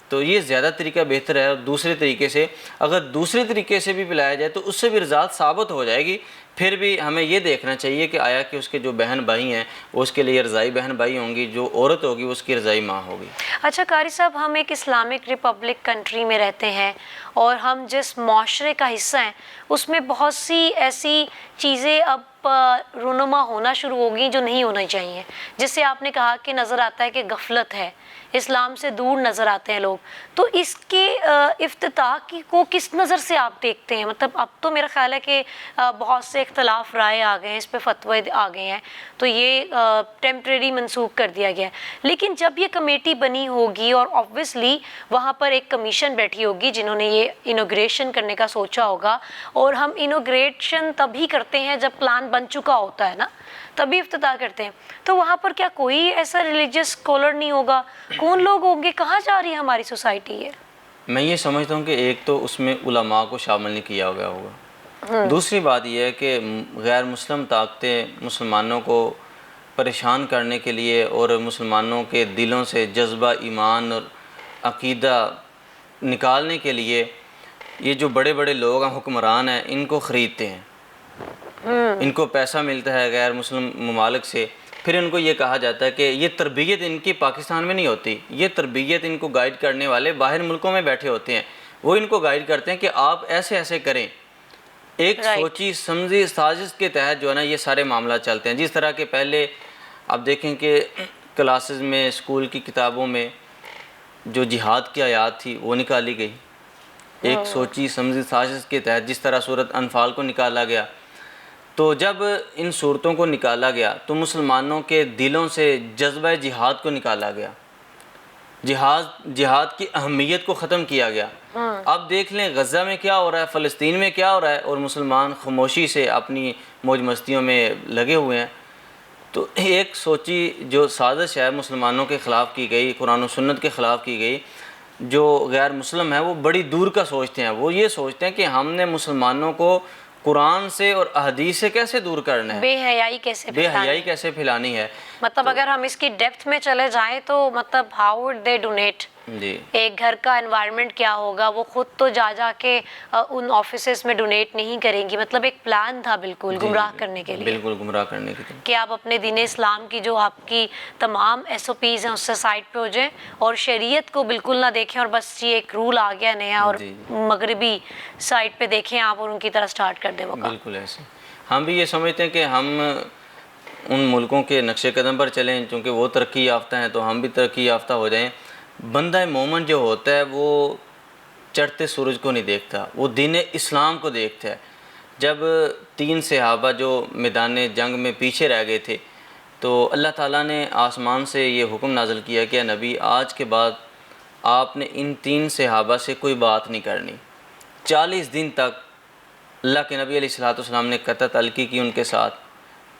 تو یہ زیادہ طریقہ بہتر ہے. اور دوسرے طریقے سے اگر دوسرے طریقے سے بھی پلایا جائے تو اس سے بھی رضاعت ثابت ہو جائے گی. پھر بھی ہمیں یہ دیکھنا چاہیے کہ آیا کہ اس کے جو بہن بھائی ہیں وہ اس کے لیے رضائی بہن بھائی ہوں گی, جو عورت ہوگی وہ اس کی رضائی ماں ہوگی. اچھا قاری صاحب, ہم ایک اسلامک ریپبلک کنٹری میں رہتے ہیں اور ہم جس معاشرے کا حصہ ہیں اس میں بہت سی ایسی چیزیں اب رونما ہونا شروع ہوگی جو نہیں ہونا چاہیے. جس سے آپ نے کہا کہ نظر آتا ہے کہ غفلت ہے, اسلام سے دور نظر آتے ہیں لوگ. تو اس کے افتتاح کو کس نظر سے آپ دیکھتے ہیں؟ مطلب اب تو میرا خیال ہے کہ بہت سے اختلاف رائے آ گئے ہیں, اس پہ فتوے آ گئے ہیں, تو یہ ٹیمپریری منسوخ کر دیا گیا ہے. لیکن جب یہ کمیٹی بنی ہوگی اور آبویسلی وہاں پر ایک کمیشن بیٹھی ہوگی جنہوں نے یہ انوگریشن کرنے کا سوچا ہوگا, اور ہم انوگریشن تبھی کرتے ہیں جب پلان بن چکا ہوتا ہے نا, تبھی افتتاح کرتے ہیں. تو وہاں پر کیا کوئی ایسا ریلیجیس اسکالر نہیں ہوگا؟ کون لوگ ہوں گے؟ کہاں جا رہی ہے ہماری سوسائٹی یہ؟ میں یہ سمجھتا ہوں کہ ایک تو اس میں علماء کو شامل نہیں کیا گیا ہوگا. دوسری بات یہ ہے کہ غیر مسلم طاقتیں مسلمانوں کو پریشان کرنے کے لیے اور مسلمانوں کے دلوں سے جذبہ ایمان اور عقیدہ نکالنے کے لیے یہ جو بڑے بڑے لوگ ہیں, حکمران ہیں, ان کو خریدتے ہیں. ان کو پیسہ ملتا ہے غیر مسلم ممالک سے. پھر ان کو یہ کہا جاتا ہے کہ یہ تربیت ان کی پاکستان میں نہیں ہوتی, یہ تربیت ان کو گائیڈ کرنے والے باہر ملکوں میں بیٹھے ہوتے ہیں. وہ ان کو گائیڈ کرتے ہیں کہ آپ ایسے ایسے کریں. ایک سوچی سمجھی سازش کے تحت جو ہے نا یہ سارے معاملات چلتے ہیں. جس طرح کہ پہلے آپ دیکھیں کہ کلاسز میں, اسکول کی کتابوں میں جو جہاد کی آیات تھی وہ نکالی گئی ایک سوچی سمجھی سازش کے تحت. جس طرح سورۃ انفال کو نکالا گیا, تو جب ان صورتوں کو نکالا گیا تو مسلمانوں کے دلوں سے جذبہ جہاد کو نکالا گیا, جہاد کی اہمیت کو ختم کیا گیا. اب دیکھ لیں غزہ میں کیا ہو رہا ہے, فلسطین میں کیا ہو رہا ہے, اور مسلمان خاموشی سے اپنی موج مستیوں میں لگے ہوئے ہیں. تو ایک سوچی جو سازش ہے مسلمانوں کے خلاف کی گئی, قرآن و سنت کے خلاف کی گئی. جو غیر مسلم ہیں وہ بڑی دور کا سوچتے ہیں. وہ یہ سوچتے ہیں کہ ہم نے مسلمانوں کو قرآن سے اور احادیث سے کیسے دور کرنا ہے, بے حیائی کیسے پھیلانی ہے. مطلب اگر ہم اس کی ڈیپتھ میں چلے جائیں تو مطلب ہاؤ وڈ دے ڈونیٹ, جی ایک گھر کا انوائرمنٹ کیا ہوگا, وہ خود تو جا کے ان آفیسز میں ڈونیٹ نہیں کریں گی. مطلب ایک پلان تھا بالکل گمراہ کرنے کے لیے, بالکل گمراہ کرنے کے لیے, کہ آپ اپنے دین اسلام کی جو آپ کی تمام ایس او پیز ہیں اس سے سائڈ پہ ہو جائیں اور شریعت کو بالکل نہ دیکھیں, اور بس یہ ایک رول آ گیا نیا اور مغربی سائڈ پہ دیکھیں آپ اور ان کی طرح سٹارٹ کر دیں وہ کام. بالکل ایسے. ہم بھی یہ سمجھتے ہیں کہ ہم ان ملکوں کے نقش قدم پر چلیں, چونکہ وہ ترقی یافتہ ہیں تو ہم بھی ترقی یافتہ ہو جائیں. بندہ مومن جو ہوتا ہے وہ چڑھتے سورج کو نہیں دیکھتا, وہ دین اسلام کو دیکھتا ہے. جب 3 صحابہ جو میدان جنگ میں پیچھے رہ گئے تھے تو اللہ تعالیٰ نے آسمان سے یہ حکم نازل کیا کہ نبی آج کے بعد آپ نے ان 3 صحابہ سے کوئی بات نہیں کرنی. 40 دن تک اللہ کے نبی علیہ الصلوۃ والسلام نے قطع تلقی کی ان کے ساتھ.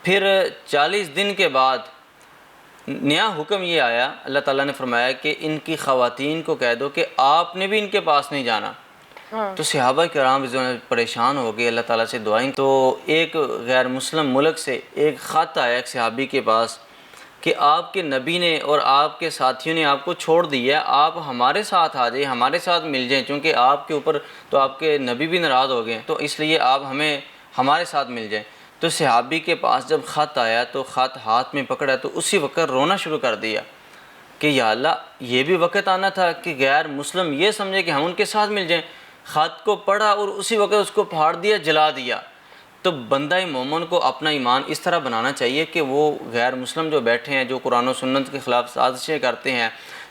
پھر 40 دن کے بعد نیا حکم یہ آیا, اللہ تعالیٰ نے فرمایا کہ ان کی خواتین کو کہہ دو کہ آپ نے بھی ان کے پاس نہیں جانا. تو صحابہ کرام پریشان ہو گئے, اللہ تعالیٰ سے دعائیں. تو ایک غیر مسلم ملک سے ایک خط آیا ایک صحابی کے پاس کہ آپ کے نبی نے اور آپ کے ساتھیوں نے آپ کو چھوڑ دیا ہے, آپ ہمارے ساتھ آ جائیں, ہمارے ساتھ مل جائیں, چونکہ آپ کے اوپر تو آپ کے نبی بھی ناراض ہو گئے, تو اس لیے آپ ہمارے ساتھ مل جائیں. تو صحابی کے پاس جب خط آیا تو خط ہاتھ میں پکڑا تو اسی وقت رونا شروع کر دیا کہ یا اللہ یہ بھی وقت آنا تھا کہ غیر مسلم یہ سمجھے کہ ہم ان کے ساتھ مل جائیں. خط کو پڑھا اور اسی وقت اس کو پھاڑ دیا, جلا دیا. تو بندہ مومن کو اپنا ایمان اس طرح بنانا چاہیے کہ وہ غیر مسلم جو بیٹھے ہیں, جو قرآن و سنت کے خلاف سازشیں کرتے ہیں,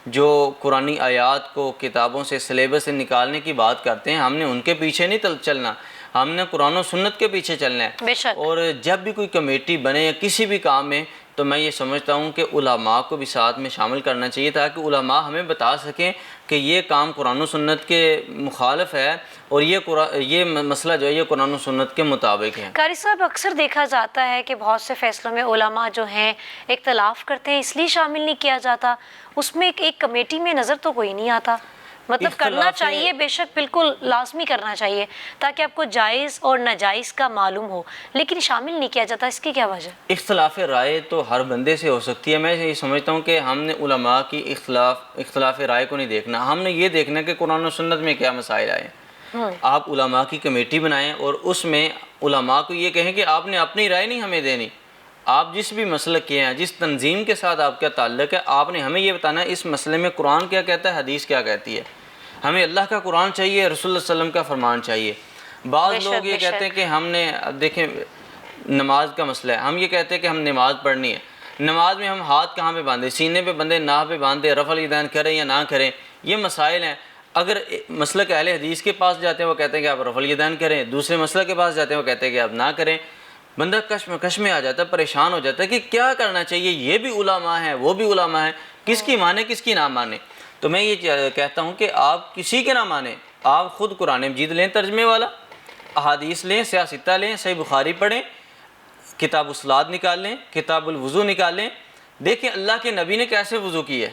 جو قرآنی آیات کو کتابوں سے سلیبس سے نکالنے کی بات کرتے ہیں, ہم نے ان کے پیچھے نہیں چلنا, ہم نے قرآن و سنت کے پیچھے چلنا ہے. اور جب بھی کوئی کمیٹی بنے یا کسی بھی کام میں تو میں یہ سمجھتا ہوں کہ علماء کو بھی ساتھ میں شامل کرنا چاہیے تاکہ علماء ہمیں بتا سکیں کہ یہ کام قرآن و سنت کے مخالف ہے اور یہ مسئلہ جو ہے یہ قرآن و سنت کے مطابق ہے. قاری صاحب اکثر دیکھا جاتا ہے کہ بہت سے فیصلوں میں علماء جو ہیں اختلاف کرتے ہیں, اس لیے شامل نہیں کیا جاتا. اس میں ایک کمیٹی میں نظر تو کوئی نہیں آتا. مطلب کرنا چاہیے، بے شک بالکل لازمی کرنا چاہیے تاکہ آپ کو جائز اور ناجائز کا معلوم ہو، لیکن شامل نہیں کیا جاتا، اس کی کیا وجہ؟ اختلاف رائے تو ہر بندے سے ہو سکتی ہے. میں یہ سمجھتا ہوں کہ ہم نے علماء کی اختلاف رائے کو نہیں دیکھنا، ہم نے یہ دیکھنا کہ قرآن و سنت میں کیا مسائل آئے ہیں. آپ علماء کی کمیٹی بنائیں اور اس میں علماء کو یہ کہیں کہ آپ نے اپنی رائے نہیں ہمیں دینی، آپ جس بھی مسلک کے ہیں، جس تنظیم کے ساتھ آپ کا تعلق ہے، آپ نے ہمیں یہ بتانا ہے اس مسئلے میں قرآن کیا کہتا ہے، حدیث کیا کہتی ہے. ہمیں اللہ کا قرآن چاہیے، رسول اللہ صلی اللہ علیہ وسلم کا فرمان چاہیے. بعض لوگ یہ کہتے ہیں کہ ہم نے، اب دیکھیں نماز کا مسئلہ ہے، ہم یہ کہتے ہیں کہ ہم نماز پڑھنی ہے، نماز میں ہم ہاتھ کہاں پہ باندھیں، سینے پہ باندھیں، ناہ پہ باندھیں، رفع الیدین کریں یا نہ کریں، یہ مسائل ہیں. اگر مسلک اہل حدیث کے پاس جاتے ہیں وہ کہتے ہیں کہ آپ رفع الیدین کریں، دوسرے مسلک کے پاس جاتے ہیں وہ کہتے ہیں کہ آپ نہ کریں. بندہ کش میں آ جاتا ہے، پریشان ہو جاتا ہے کہ کیا کرنا چاہیے. یہ بھی علماء ہیں، وہ بھی علماء ہیں، کس کی مانیں کس کی نہ مانیں. تو میں یہ کہتا ہوں کہ آپ کسی کے نہ مانیں، آپ خود قرآن مجید لیں ترجمے والا، احادیث لیں، سیاستہ لیں، صحیح بخاری پڑھیں، کتاب الصلاۃ نکال لیں، کتاب الوضو نکال لیں. دیکھیں اللہ کے نبی نے کیسے وضو کی ہے،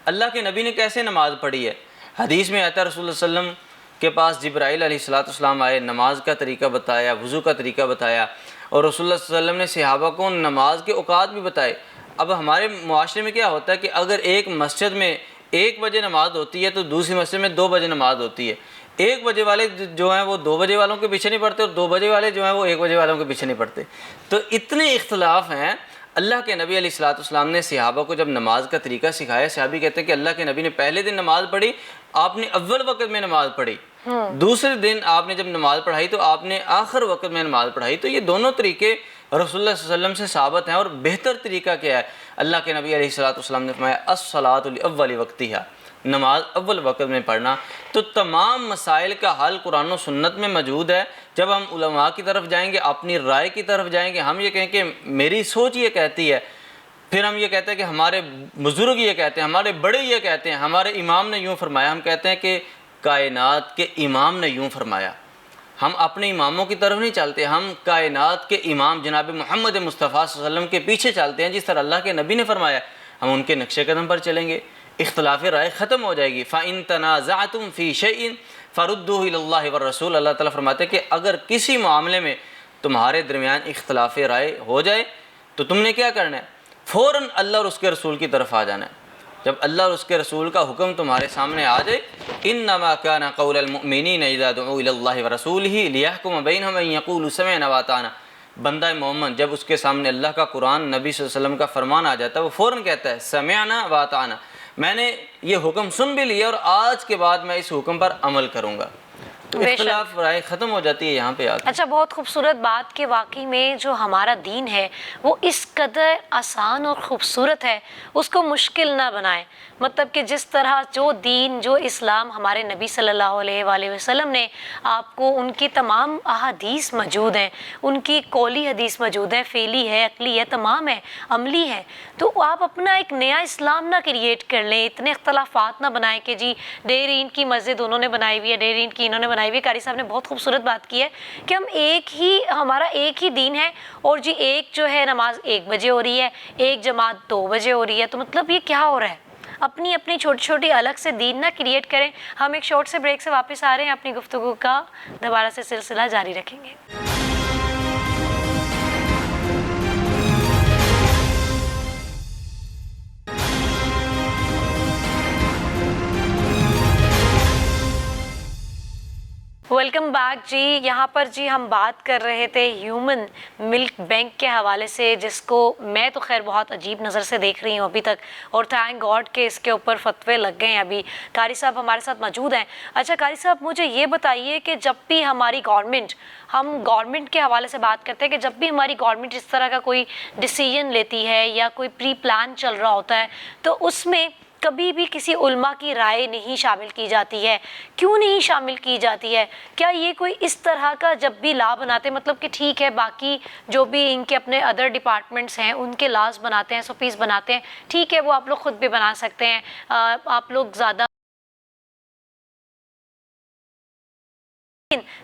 اللہ کے نبی نے کیسے نماز پڑھی ہے. حدیث میں آتا ہے رسول اللہ صلی اللہ علیہ وسلم کے پاس جبرائیل علیہ السلام آئے، نماز کا طریقہ بتایا، وضو کا طریقہ بتایا، اور رسول اللہ صلی اللہ علیہ وسلم نے صحابہ کو نماز کے اوقات بھی بتائے. اب ہمارے معاشرے میں کیا ہوتا ہے کہ اگر ایک مسجد میں 1 بجے نماز ہوتی ہے تو دوسری مسجد میں 2 بجے نماز ہوتی ہے. 1 بجے والے جو ہیں وہ 2 بجے والوں کے پیچھے نہیں پڑھتے، اور 2 بجے والے جو ہیں وہ 1 بجے والوں کے پیچھے نہیں پڑھتے. تو اتنے اختلاف ہیں. اللہ کے نبی علیہ السلام نے صحابہ کو جب نماز کا طریقہ سکھایا، صحابی کہتے ہیں کہ اللہ کے نبی نے پہلے دن نماز پڑھی، آپ نے اول وقت میں نماز پڑھی، دوسرے دن آپ نے جب نماز پڑھائی تو آپ نے آخر وقت میں نماز پڑھائی. تو یہ دونوں طریقے رسول اللہ صلی اللہ علیہ وسلم سے ثابت ہیں. اور بہتر طریقہ کیا ہے؟ اللہ کے نبی علیہ السلام نے فرمایا الصلاۃ لاول وقتہا، نماز اول وقت میں پڑھنا. تو تمام مسائل کا حل قرآن و سنت میں موجود ہے. جب ہم علماء کی طرف جائیں گے، اپنی رائے کی طرف جائیں گے، ہم یہ کہیں کہ میری سوچ یہ کہتی ہے، پھر ہم یہ کہتے ہیں کہ ہمارے بزرگ یہ کہتے ہیں، ہمارے بڑے یہ کہتے ہیں، ہمارے امام نے یوں فرمایا، ہم کہتے ہیں کہ کائنات کے امام نے یوں فرمایا. ہم اپنے اماموں کی طرف نہیں چلتے، ہم کائنات کے امام جناب محمد مصطفیٰ صلی اللہ علیہ وسلم کے پیچھے چلتے ہیں. جس طرح اللہ کے نبی نے فرمایا ہم ان کے نقش قدم پر چلیں گے. اختلاف رائے ختم ہو جائے گی. فَإِن تَنَازَعْتُمْ فِي شَيْءٍ فَرُدُّوهُ إِلَى اللَّهِ وَالرَّسُولِ. اللہ تعالیٰ فرماتے ہیں کہ اگر کسی معاملے میں تمہارے درمیان اختلاف رائے ہو جائے تو تم نے کیا کرنا ہے؟ فوراً اللہ اور اس کے رسول کی طرف آ جانا ہے. جب اللہ اور اس کے رسول کا حکم تمہارے سامنے آ جائے، انما کان قول المؤمنین اذا دعوا الی اللہ ورسولہ لیحکم بینہم ان یقولوا سمعنا واطعنا. بندہ مومن جب اس کے سامنے اللہ کا قرآن، نبی صلی اللہ علیہ وسلم کا فرمان آ جاتا ہے، وہ فوراً کہتا ہے سمعنا واطعنا، میں نے یہ حکم سن بھی لیا اور آج کے بعد میں اس حکم پر عمل کروں گا. تو اختلاف رائے ختم ہو جاتی ہے یہاں پہ آ کے. اچھا، بہت خوبصورت بات کہ واقعی میں جو ہمارا دین ہے وہ اس قدر آسان اور خوبصورت ہے، اس کو مشکل نہ بنائیں. مطلب کہ جس طرح جو دین، جو اسلام ہمارے نبی صلی اللہ علیہ وآلہ وسلم نے آپ کو، ان کی تمام احادیث موجود ہیں، ان کی قولی حدیث موجود ہے، فعلی ہے، عقلی ہے، تمام ہے، عملی ہے. تو آپ اپنا ایک نیا اسلام نہ کریٹ کر لیں، اتنے اختلافات نہ بنائیں کہ جی ڈیر اینٹ کی مسجد انہوں نے بنائی ہوئی ہے، ڈیر اینٹ کی انہوں نے بنائی ہوئی ہے. قاری صاحب نے بہت خوبصورت بات کی ہے کہ ہم ہمارا ایک ہی دین ہے، اور جی ایک جو ہے نماز 1 بجے ہو رہی ہے، ایک جماعت 2 بجے ہو رہی ہے. تو مطلب یہ کیا ہو رہا ہے؟ اپنی چھوٹی چھوٹی الگ سے دین نہ کریٹ کریں. ہم ایک شارٹ سے بریک سے واپس آ رہے ہیں، اپنی گفتگو کا دوبارہ سے سلسلہ جاری رکھیں گے. ویلکم بیک جی. یہاں پر جی ہم بات کر رہے تھے ہیومن ملک بینک کے حوالے سے، جس کو میں تو خیر بہت عجیب نظر سے دیکھ رہی ہوں ابھی تک، اور تھینک گاڈ کہ اس کے اوپر فتوے لگ گئے ہیں. ابھی قاری صاحب ہمارے ساتھ موجود ہیں. اچھا قاری صاحب، مجھے یہ بتائیے کہ جب بھی ہماری ہم گورنمنٹ کے حوالے سے بات کرتے ہیں کہ جب بھی ہماری گورنمنٹ اس طرح کا کوئی ڈیسیژن لیتی ہے یا کوئی پری پلان چل رہا ہوتا ہے تو اس میں کبھی بھی کسی علماء کی رائے نہیں شامل کی جاتی ہے. کیوں نہیں شامل کی جاتی ہے؟ کیا یہ کوئی اس طرح کا جب بھی لا بناتے، مطلب کہ ٹھیک ہے باقی جو بھی ان کے اپنے ادر ڈپارٹمنٹس ہیں ان کے لاز بناتے ہیں، SOPs بناتے ہیں، ٹھیک ہے وہ آپ لوگ خود بھی بنا سکتے ہیں، آپ لوگ زیادہ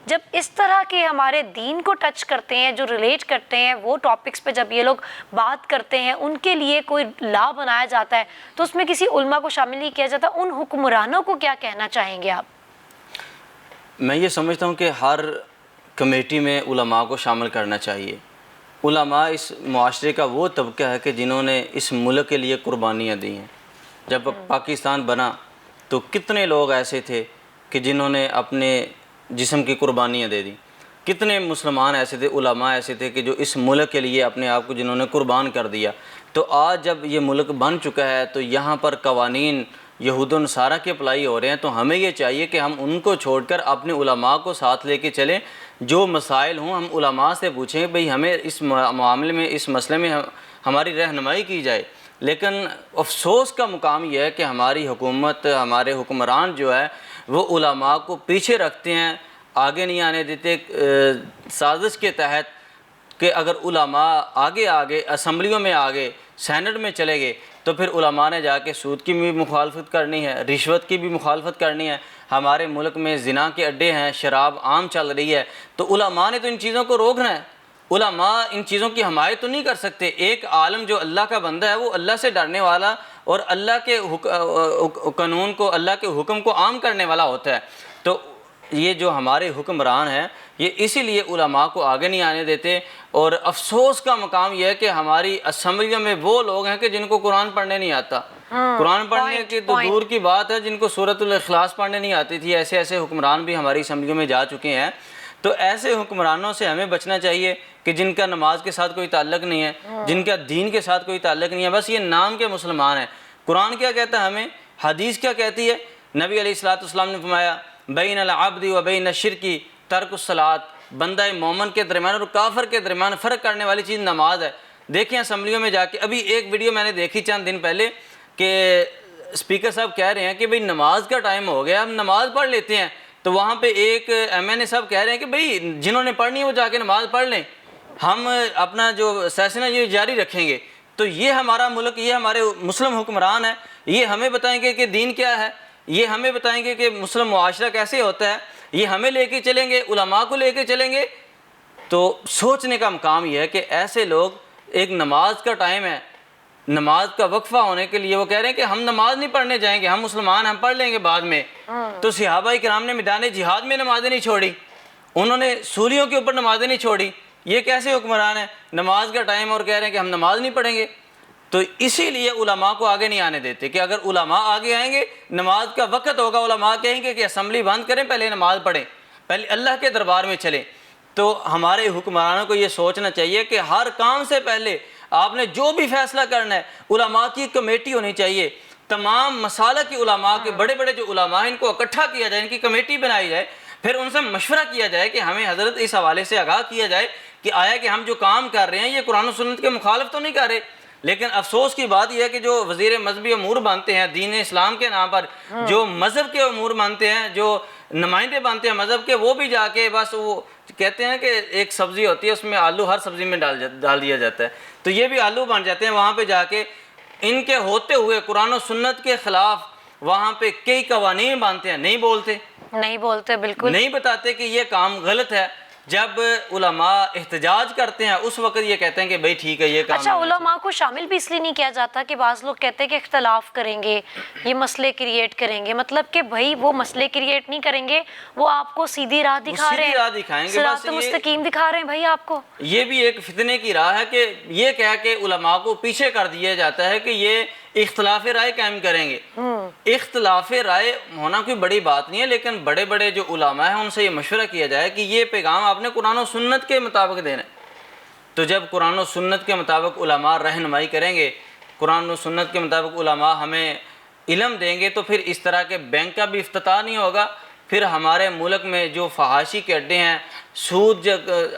جب اس طرح کے ہمارے دین کو ٹچ کرتے ہیں، جو ریلیٹ کرتے ہیں وہ ٹاپکس پہ جب یہ لوگ بات کرتے ہیں، ان کے لیے کوئی لا بنایا جاتا ہے تو اس میں کسی علماء کو شامل نہیں کیا جاتا، ان حکمرانوں کو کیا کہنا چاہیں گے آپ؟ میں یہ سمجھتا ہوں کہ ہر کمیٹی میں علماء کو شامل کرنا چاہیے۔ علماء اس معاشرے کا وہ طبقہ ہے کہ جنہوں نے اس ملک کے لیے قربانیاں دی ہیں۔ جب پاکستان بنا تو کتنے لوگ ایسے تھے کہ جنہوں نے اپنے جسم کی قربانیاں دے دیں، کتنے مسلمان ایسے تھے، علماء ایسے تھے کہ جو اس ملک کے لیے اپنے آپ کو جنہوں نے قربان کر دیا۔ تو آج جب یہ ملک بن چکا ہے تو یہاں پر قوانین یہود و نصارہ کے اپلائی ہو رہے ہیں، تو ہمیں یہ چاہیے کہ ہم ان کو چھوڑ کر اپنے علماء کو ساتھ لے کے چلیں۔ جو مسائل ہوں ہم علماء سے پوچھیں بھئی ہمیں اس معاملے میں، اس مسئلے میں ہماری رہنمائی کی جائے۔ لیکن افسوس کا مقام یہ ہے کہ ہماری حکومت، ہمارے حکمران جو ہے وہ علماء کو پیچھے رکھتے ہیں، آگے نہیں آنے دیتے، سازش کے تحت کہ اگر علماء آگے اسمبلیوں میں آگے، سینٹ میں چلے گئے تو پھر علماء نے جا کے سود کی بھی مخالفت کرنی ہے، رشوت کی بھی مخالفت کرنی ہے۔ ہمارے ملک میں زنا کے اڈے ہیں، شراب عام چل رہی ہے، تو علماء نے تو ان چیزوں کو روکنا ہے۔ علماء ان چیزوں کی حمایت تو نہیں کر سکتے۔ ایک عالم جو اللہ کا بندہ ہے وہ اللہ سے ڈرنے والا اور اللہ کے قانون کو، اللہ کے حکم کو عام کرنے والا ہوتا ہے۔ تو یہ جو ہمارے حکمران ہیں یہ اسی لیے علماء کو آگے نہیں آنے دیتے، اور افسوس کا مقام یہ ہے کہ ہماری اسمبلیوں میں وہ لوگ ہیں کہ جن کو قرآن پڑھنے نہیں آتا۔ قرآن پڑھنے کی تو دور کی بات ہے، جن کو سورۃ الاخلاص پڑھنے نہیں آتی تھی، ایسے حکمران بھی ہماری اسمبلیوں میں جا چکے ہیں۔ تو ایسے حکمرانوں سے ہمیں بچنا چاہیے کہ جن کا نماز کے ساتھ کوئی تعلق نہیں ہے، جن کا دین کے ساتھ کوئی تعلق نہیں ہے، بس یہ نام کے مسلمان ہیں۔ قرآن کیا کہتا ہے ہمیں، حدیث کیا کہتی ہے؟ نبی علیہ الصلوۃ والسلام نے فرمایا بین العبد و بین الشرک ترک الصلاۃ، بندہ مومن کے درمیان اور کافر کے درمیان فرق کرنے والی چیز نماز ہے۔ دیکھیں اسمبلیوں میں جا کے، ابھی ایک ویڈیو میں نے دیکھی چند دن پہلے کہ اسپیکر صاحب کہہ رہے ہیں کہ بھئی نماز کا ٹائم ہو گیا، ہم نماز پڑھ لیتے ہیں۔ تو وہاں پہ ایک MNA صاحب کہہ رہے ہیں کہ بھئی جنہوں نے پڑھنی ہے وہ جا کے نماز پڑھ لیں، ہم اپنا جو سیشن ہے یہ جاری رکھیں گے۔ تو یہ ہمارا ملک، یہ ہمارے مسلم حکمران ہیں، یہ ہمیں بتائیں گے کہ دین کیا ہے، یہ ہمیں بتائیں گے کہ مسلم معاشرہ کیسے ہوتا ہے، یہ ہمیں لے کے چلیں گے، علماء کو لے کے چلیں گے۔ تو سوچنے کا مقام یہ ہے کہ ایسے لوگ، ایک نماز کا ٹائم ہے، نماز کا وقفہ ہونے کے لیے وہ کہہ رہے ہیں کہ ہم نماز نہیں پڑھنے جائیں گے، ہم مسلمان ہم پڑھ لیں گے بعد میں۔ تو صحابہ کرام نے میدان جہاد میں نمازیں نہیں چھوڑی، انہوں نے سولیوں کے اوپر نمازیں نہیں چھوڑی۔ یہ کیسے حکمران ہیں، نماز کا ٹائم اور کہہ رہے ہیں کہ ہم نماز نہیں پڑھیں گے؟ تو اسی لیے علماء کو آگے نہیں آنے دیتے کہ اگر علماء آگے آئیں گے، نماز کا وقت ہوگا، علماء کہیں گے کہ اسمبلی بند کریں، پہلے نماز پڑھیں، پہلے اللہ کے دربار میں چلیں۔ تو ہمارے حکمرانوں کو یہ سوچنا چاہیے کہ ہر کام سے پہلے آپ نے جو بھی فیصلہ کرنا ہے، علماء کی کمیٹی ہونی چاہیے، تمام مسالک کی علماء کے، بڑے بڑے جو علماء ہیں ان کو اکٹھا کیا جائے، ان کی کمیٹی بنائی جائے، پھر ان سے مشورہ کیا جائے کہ ہمیں حضرت اس حوالے سے آگاہ کیا جائے کہ آیا کہ ہم جو کام کر رہے ہیں یہ قرآن و سنت کے مخالف تو نہیں کر رہے۔ لیکن افسوس کی بات یہ ہے کہ جو وزیر مذہبی امور بنتے ہیں دین اسلام کے نام پر، جو مذہب کے امور بنتے ہیں، جو نمائندے بنتے ہیں مذہب کے، وہ بھی جا کے بس وہ کہتے ہیں کہ ایک سبزی ہوتی ہے اس میں آلو ہر سبزی میں ڈال دیا جاتا ہے، تو یہ بھی آلو بن جاتے ہیں۔ وہاں پہ جا کے ان کے ہوتے ہوئے قرآن و سنت کے خلاف وہاں پہ کئی قوانین بنتے ہیں، نہیں بولتے، بالکل نہیں بتاتے کہ یہ کام غلط ہے۔ جب علماء احتجاج کرتے ہیں اس وقت یہ کہتے ہیں کہ بھئی ٹھیک ہے یہ کام۔ اچھا، علماء کو شامل بھی اس لیے نہیں کیا جاتا کہ بعض لوگ کہتے ہیں کہ اختلاف کریں گے، یہ مسئلے کریٹ کریں گے، مطلب کہ بھائی وہ مسئلے کریٹ نہیں کریں گے، وہ آپ کو سیدھی راہ دکھا رہے ہیں، صراط مستقیم دکھا رہے ہیں بھائی آپ کو۔ یہ بھی ایک فتنے کی راہ ہے کہ یہ کہہ کے علماء کو پیچھے کر دیا جاتا ہے کہ یہ اختلاف رائے قائم کریں گے۔ اختلاف رائے ہونا کوئی بڑی بات نہیں ہے، لیکن بڑے بڑے جو علماء ہیں ان سے یہ مشورہ کیا جائے کہ یہ پیغام آپ نے قرآن و سنت کے مطابق دینا ہے۔ تو جب قرآن و سنت کے مطابق علماء رہنمائی کریں گے، قرآن و سنت کے مطابق علماء ہمیں علم دیں گے، تو پھر اس طرح کے بینک کا بھی افتتاح نہیں ہوگا۔ پھر ہمارے ملک میں جو فحاشی کے اڈے ہیں، سود،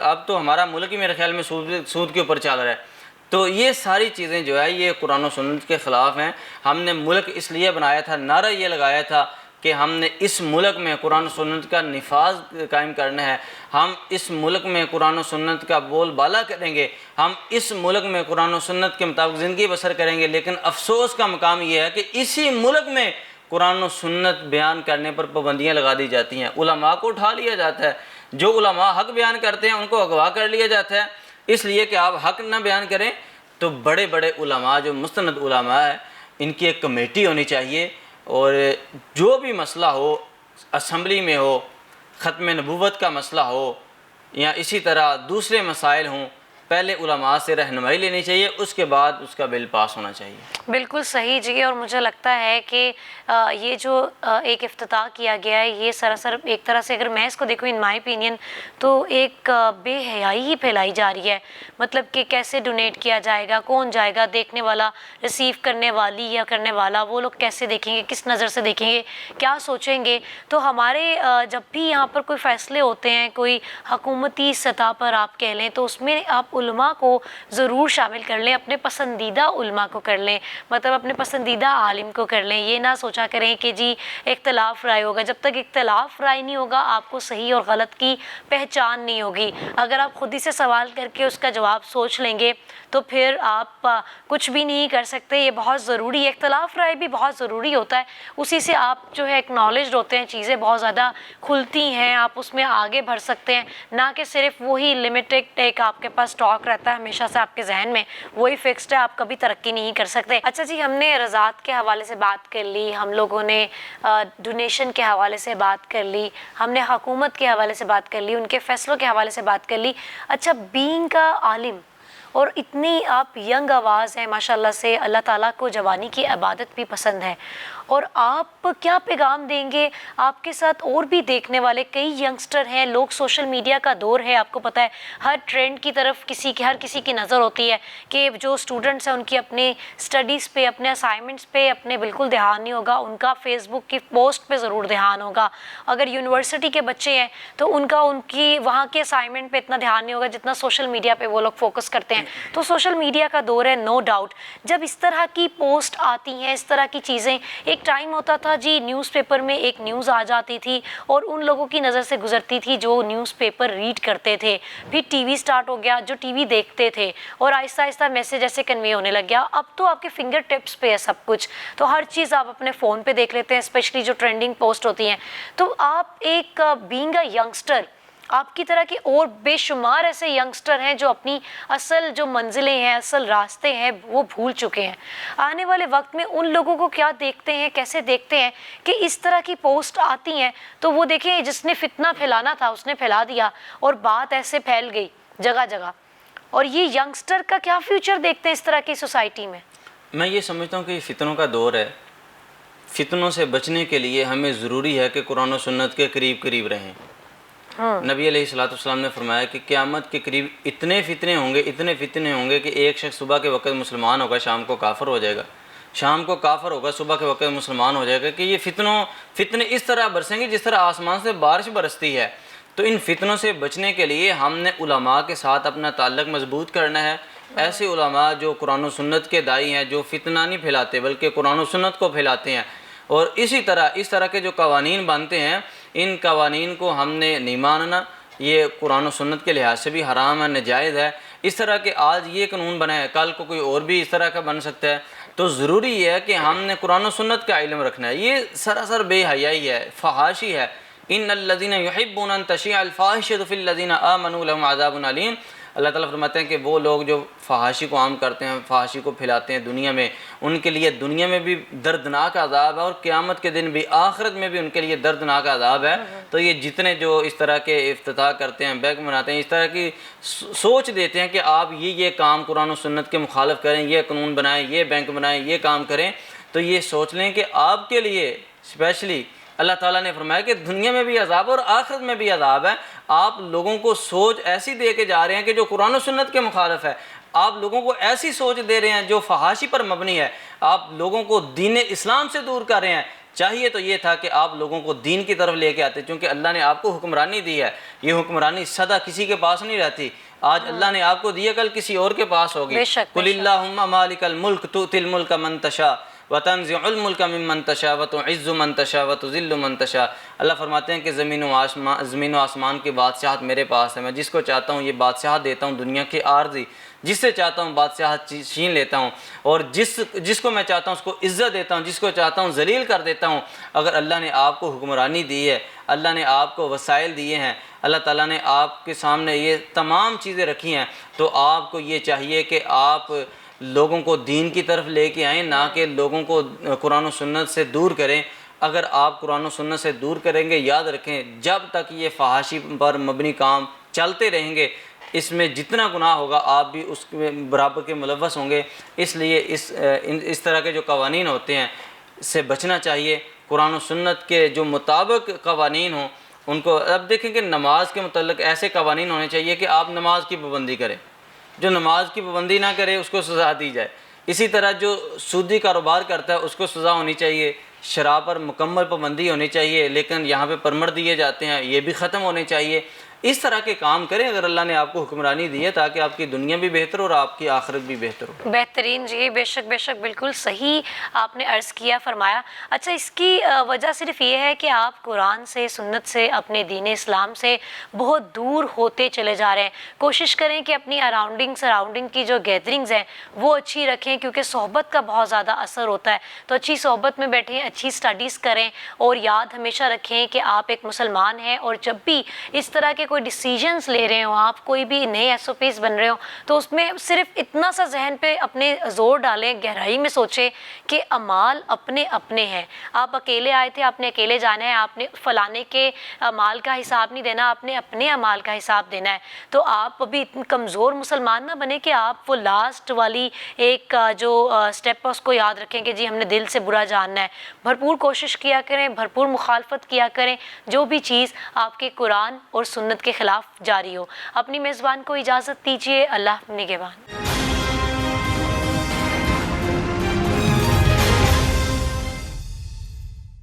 اب تو ہمارا ملک ہی میرے خیال میں سود کے اوپر چل رہا ہے، تو یہ ساری چیزیں جو ہے یہ قرآن و سنت کے خلاف ہیں۔ ہم نے ملک اس لیے بنایا تھا، نعرہ یہ لگایا تھا کہ ہم نے اس ملک میں قرآن و سنت کا نفاذ قائم کرنا ہے، ہم اس ملک میں قرآن و سنت کا بول بالا کریں گے، ہم اس ملک میں قرآن و سنت کے مطابق زندگی بسر کریں گے۔ لیکن افسوس کا مقام یہ ہے کہ اسی ملک میں قرآن و سنت بیان کرنے پر پابندیاں لگا دی جاتی ہیں، علماء کو اٹھا لیا جاتا ہے، جو علماء حق بیان کرتے ہیں ان کو اغوا کر لیا جاتا ہے، اس لیے کہ آپ حق نہ بیان کریں۔ تو بڑے بڑے علماء جو مستند علماء ہیں ان کی ایک کمیٹی ہونی چاہیے، اور جو بھی مسئلہ ہو، اسمبلی میں ہو، ختم نبوت کا مسئلہ ہو یا اسی طرح دوسرے مسائل ہوں، پہلے علماء سے رہنمائی لینی چاہیے، اس کے بعد اس کا بل پاس ہونا چاہیے۔ بالکل صحیح جی، اور مجھے لگتا ہے کہ یہ جو ایک افتتاح کیا گیا ہے یہ سراسر ایک طرح سے اگر میں اس کو دیکھوں ان مائی اوپینین تو ایک بے حیائی ہی پھیلائی جا رہی ہے، مطلب کہ کیسے ڈونیٹ کیا جائے گا، کون جائے گا، دیکھنے والا، ریسیو کرنے والی یا کرنے والا، وہ لوگ کیسے دیکھیں گے، کس نظر سے دیکھیں گے، کیا سوچیں گے۔ تو ہمارے جب بھی یہاں پر کوئی فیصلے ہوتے ہیں کوئی حکومتی سطح پر آپ کہہ لیں تو اس میں آپ علماء کو ضرور شامل کر لیں، اپنے پسندیدہ علماء کو کر لیں، مطلب اپنے پسندیدہ عالم کو کر لیں، یہ نہ سوچا کریں کہ جی اختلاف رائے ہوگا۔ جب تک اختلاف رائے نہیں ہوگا آپ کو صحیح اور غلط کی پہچان نہیں ہوگی۔ اگر آپ خود ہی سے سوال کر کے اس کا جواب سوچ لیں گے تو پھر آپ کچھ بھی نہیں کر سکتے۔ یہ بہت ضروری ہے، اختلاف رائے بھی بہت ضروری ہوتا ہے، اسی سے آپ جو ہے ایکنالجڈ ہوتے ہیں، چیزیں بہت زیادہ کھلتی ہیں، آپ اس میں آگے بڑھ سکتے ہیں، نہ کہ صرف وہی لمیٹڈ ایک آپ کے پاس ٹاک رہتا ہے ہمیشہ سے آپ کے ذہن میں، وہی فکسڈ ہے، آپ کبھی ترقی نہیں کر سکتے۔ اچھا جی، ہم نے رضاعت کے حوالے سے بات کر لی، ہم لوگوں نے ڈونیشن کے حوالے سے بات کر لی، ہم نے حکومت کے حوالے سے بات کر لی، ان کے فیصلوں کے حوالے سے بات کر لی۔ اچھا، بینگ کا عالم اور اتنی آپ ینگ آواز ہیں ماشاءاللہ سے، اللہ تعالیٰ کو جوانی کی عبادت بھی پسند ہے، اور آپ کیا پیغام دیں گے؟ آپ کے ساتھ اور بھی دیکھنے والے کئی ینگسٹر ہیں، لوگ سوشل میڈیا کا دور ہے، آپ کو پتہ ہے ہر ٹرینڈ کی طرف ہر کسی کی نظر ہوتی ہے کہ جو اسٹوڈنٹس ہیں ان کی اپنے اسٹڈیز پہ، اپنے اسائنمنٹس پہ اپنے بالکل دھیان نہیں ہوگا، ان کا فیس بک کی پوسٹ پہ ضرور دھیان ہوگا۔ اگر یونیورسٹی کے بچے ہیں تو ان کی وہاں کے اسائنمنٹ پہ اتنا دھیان نہیں ہوگا جتنا سوشل میڈیا پہ وہ لوگ فوکس کرتے ہیں۔ تو سوشل میڈیا کا دور ہے، نو ڈاؤٹ۔ جب اس طرح کی پوسٹ آتی ہیں، اس طرح کی چیزیں، ایک ٹائم ہوتا تھا جی نیوز پیپر میں ایک نیوز آ جاتی تھی اور ان لوگوں کی نظر سے گزرتی تھی جو نیوز پیپر ریڈ کرتے تھے، پھر ٹی وی سٹارٹ ہو گیا جو ٹی وی دیکھتے تھے، اور آہستہ آہستہ میسج ایسے کنوے ہونے لگ گیا۔ اب تو آپ کے فنگر ٹپس پہ ہے سب کچھ، تو ہر چیز آپ اپنے فون پہ دیکھ لیتے ہیں، اسپیشلی جو ٹرینڈنگ پوسٹ ہوتی ہیں۔ تو آپ ایک بینگ اے ینگسٹر، آپ کی طرح کے اور بے شمار ایسے ینگسٹر ہیں جو اپنی اصل جو منزلیں ہیں، اصل راستے ہیں وہ بھول چکے ہیں۔ آنے والے وقت میں ان لوگوں کو کیا دیکھتے ہیں، کیسے دیکھتے ہیں کہ اس طرح کی پوسٹ آتی ہیں تو وہ دیکھیں جس نے فتنہ پھیلانا تھا اس نے پھیلا دیا اور بات ایسے پھیل گئی جگہ جگہ، اور یہ ینگسٹر کا کیا فیوچر دیکھتے ہیں اس طرح کی سوسائٹی میں؟ میں یہ سمجھتا ہوں کہ یہ فتنوں کا دور ہے، فتنوں سے بچنے کے لیے ہمیں ضروری ہے کہ قرآن و سنت کے قریب قریب رہیں۔ نبی علیہ الصلوۃ والسلام نے فرمایا کہ قیامت کے قریب اتنے فتنے ہوں گے کہ ایک شخص صبح کے وقت مسلمان ہوگا، شام کو کافر ہو جائے گا، شام کو کافر ہوگا، صبح کے وقت مسلمان ہو جائے گا، کہ یہ فتنے اس طرح برسیں گے جس طرح آسمان سے بارش برستی ہے۔ تو ان فتنوں سے بچنے کے لیے ہم نے علماء کے ساتھ اپنا تعلق مضبوط کرنا ہے، ایسے علماء جو قرآن و سنت کے داعی ہیں، جو فتنہ نہیں پھیلاتے بلکہ قرآن و سنت کو پھیلاتے ہیں۔ اور اسی طرح اس طرح کے جو قوانین بنتے ہیں ان قوانین کو ہم نے نہیں ماننا، یہ قرآن و سنت کے لحاظ سے بھی حرام ہے، ناجائز ہے۔ اس طرح کے آج یہ قانون بنا ہے، کل کو کوئی اور بھی اس طرح کا بن سکتا ہے، تو ضروری یہ ہے کہ ہم نے قرآن و سنت کا علم رکھنا ہے۔ یہ سراسر بے حیائی ہے، فحاشی ہے۔ ان الذین یحبون ان تشیع الفاحشۃ فی الذین آمنوا لهم عذاب علیم۔ اللہ تعالیٰ فرماتے ہیں کہ وہ لوگ جو فحاشی کو عام کرتے ہیں، فحاشی کو پھیلاتے ہیں دنیا میں، ان کے لیے دنیا میں بھی دردناک عذاب ہے اور قیامت کے دن بھی، آخرت میں بھی ان کے لیے دردناک عذاب ہے۔ تو یہ جتنے جو اس طرح کے افتتاح کرتے ہیں، بینک بناتے ہیں، اس طرح کی سوچ دیتے ہیں کہ آپ یہ کام قرآن و سنت کے مخالف کریں، یہ قانون بنائیں، یہ بینک بنائیں، یہ کام کریں، تو یہ سوچ لیں کہ آپ کے لیے اسپیشلی اللہ تعالیٰ نے فرمایا کہ دنیا میں بھی عذاب اور آخرت میں بھی عذاب ہے۔ آپ لوگوں کو سوچ ایسی دے کے جا رہے ہیں کہ جو قرآن و سنت کے مخالف ہے، آپ لوگوں کو ایسی سوچ دے رہے ہیں جو فحاشی پر مبنی ہے، آپ لوگوں کو دین اسلام سے دور کر رہے ہیں۔ چاہیے تو یہ تھا کہ آپ لوگوں کو دین کی طرف لے کے آتے، چونکہ اللہ نے آپ کو حکمرانی دی ہے، یہ حکمرانی سدا کسی کے پاس نہیں رہتی، آج اللہ نے آپ کو دی ہے کل کسی اور کے پاس ہوگی۔ قل اللہم مالک الملک تؤتی الملک من تشاء وتنزع الملک ممن تشاء وتعز من تشاء وتذل من تشاء۔ اللہ فرماتے ہیں کہ زمین و آسمان کی بادشاہت میرے پاس ہے، میں جس کو چاہتا ہوں یہ بادشاہت دیتا ہوں، دنیا کی عارضی جس سے چاہتا ہوں بادشاہت چھین لیتا ہوں، اور جس کو میں چاہتا ہوں اس کو عزت دیتا ہوں، جس کو چاہتا ہوں ذلیل کر دیتا ہوں۔ اگر اللہ نے آپ کو حکمرانی دی ہے، اللہ نے آپ کو وسائل دیے ہیں، اللہ تعالیٰ نے آپ کے سامنے یہ تمام چیزیں رکھی ہیں، تو آپ کو یہ چاہیے کہ آپ لوگوں کو دین کی طرف لے کے آئیں، نہ کہ لوگوں کو قرآن و سنت سے دور کریں۔ اگر آپ قرآن و سنت سے دور کریں گے، یاد رکھیں جب تک یہ فحاشی پر مبنی کام چلتے رہیں گے، اس میں جتنا گناہ ہوگا آپ بھی اس میں برابر کے ملوث ہوں گے۔ اس لیے اس طرح کے جو قوانین ہوتے ہیں اس سے بچنا چاہیے۔ قرآن و سنت کے جو مطابق قوانین ہوں ان کو، اب دیکھیں کہ نماز کے متعلق ایسے قوانین ہونے چاہیے کہ آپ نماز کی پابندی کریں، جو نماز کی پابندی نہ کرے اس کو سزا دی جائے۔ اسی طرح جو سودی کاروبار کرتا ہے اس کو سزا ہونی چاہیے۔ شراب پر مکمل پابندی ہونی چاہیے، لیکن یہاں پہ پرمٹ دیے جاتے ہیں، یہ بھی ختم ہونے چاہیے۔ اس طرح کے کام کریں اگر اللہ نے آپ کو حکمرانی دی ہے، تاکہ آپ کی دنیا بھی بہتر ہو اور آپ کی آخرت بھی بہتر ہو۔ بہترین جی، بے شک بالکل صحیح آپ نے عرض کیا، فرمایا۔ اچھا، اس کی وجہ صرف یہ ہے کہ آپ قرآن سے، سنت سے، اپنے دین اسلام سے بہت دور ہوتے چلے جا رہے ہیں۔ کوشش کریں کہ اپنی سراؤنڈنگ کی جو گیدرنگز ہیں وہ اچھی رکھیں، کیونکہ صحبت کا بہت زیادہ اثر ہوتا ہے۔ تو اچھی صحبت میں بیٹھیں، اچھی سٹڈیز کریں، اور یاد ہمیشہ رکھیں کہ آپ ایک مسلمان ہیں، اور جب بھی اس طرح کے کوئی ڈیسیجنز لے رہے ہوں، آپ کوئی بھی نئے SOPs بن رہے ہوں، تو اس میں صرف اتنا سا ذہن پہ اپنے زور ڈالیں، گہرائی میں سوچیں کہ اعمال اپنے ہیں۔ آپ اکیلے آئے تھے، آپ نے اکیلے جانا ہے، آپ نے فلانے کے اعمال کا حساب نہیں دینا، آپ نے اپنے اعمال کا حساب دینا ہے۔ تو آپ ابھی اتنے کمزور مسلمان نہ بنے کہ آپ وہ لاسٹ والی ایک جو سٹیپ ہے اس کو یاد رکھیں کہ جی ہم نے دل سے برا جاننا ہے۔ بھرپور کوشش کیا کریں، بھرپور مخالفت کیا کریں، جو بھی چیز آپ کے قرآن اور سنت کے خلاف جاری ہو۔ اپنی میزبان کو اجازت دیجیے، اللہ نگہبان۔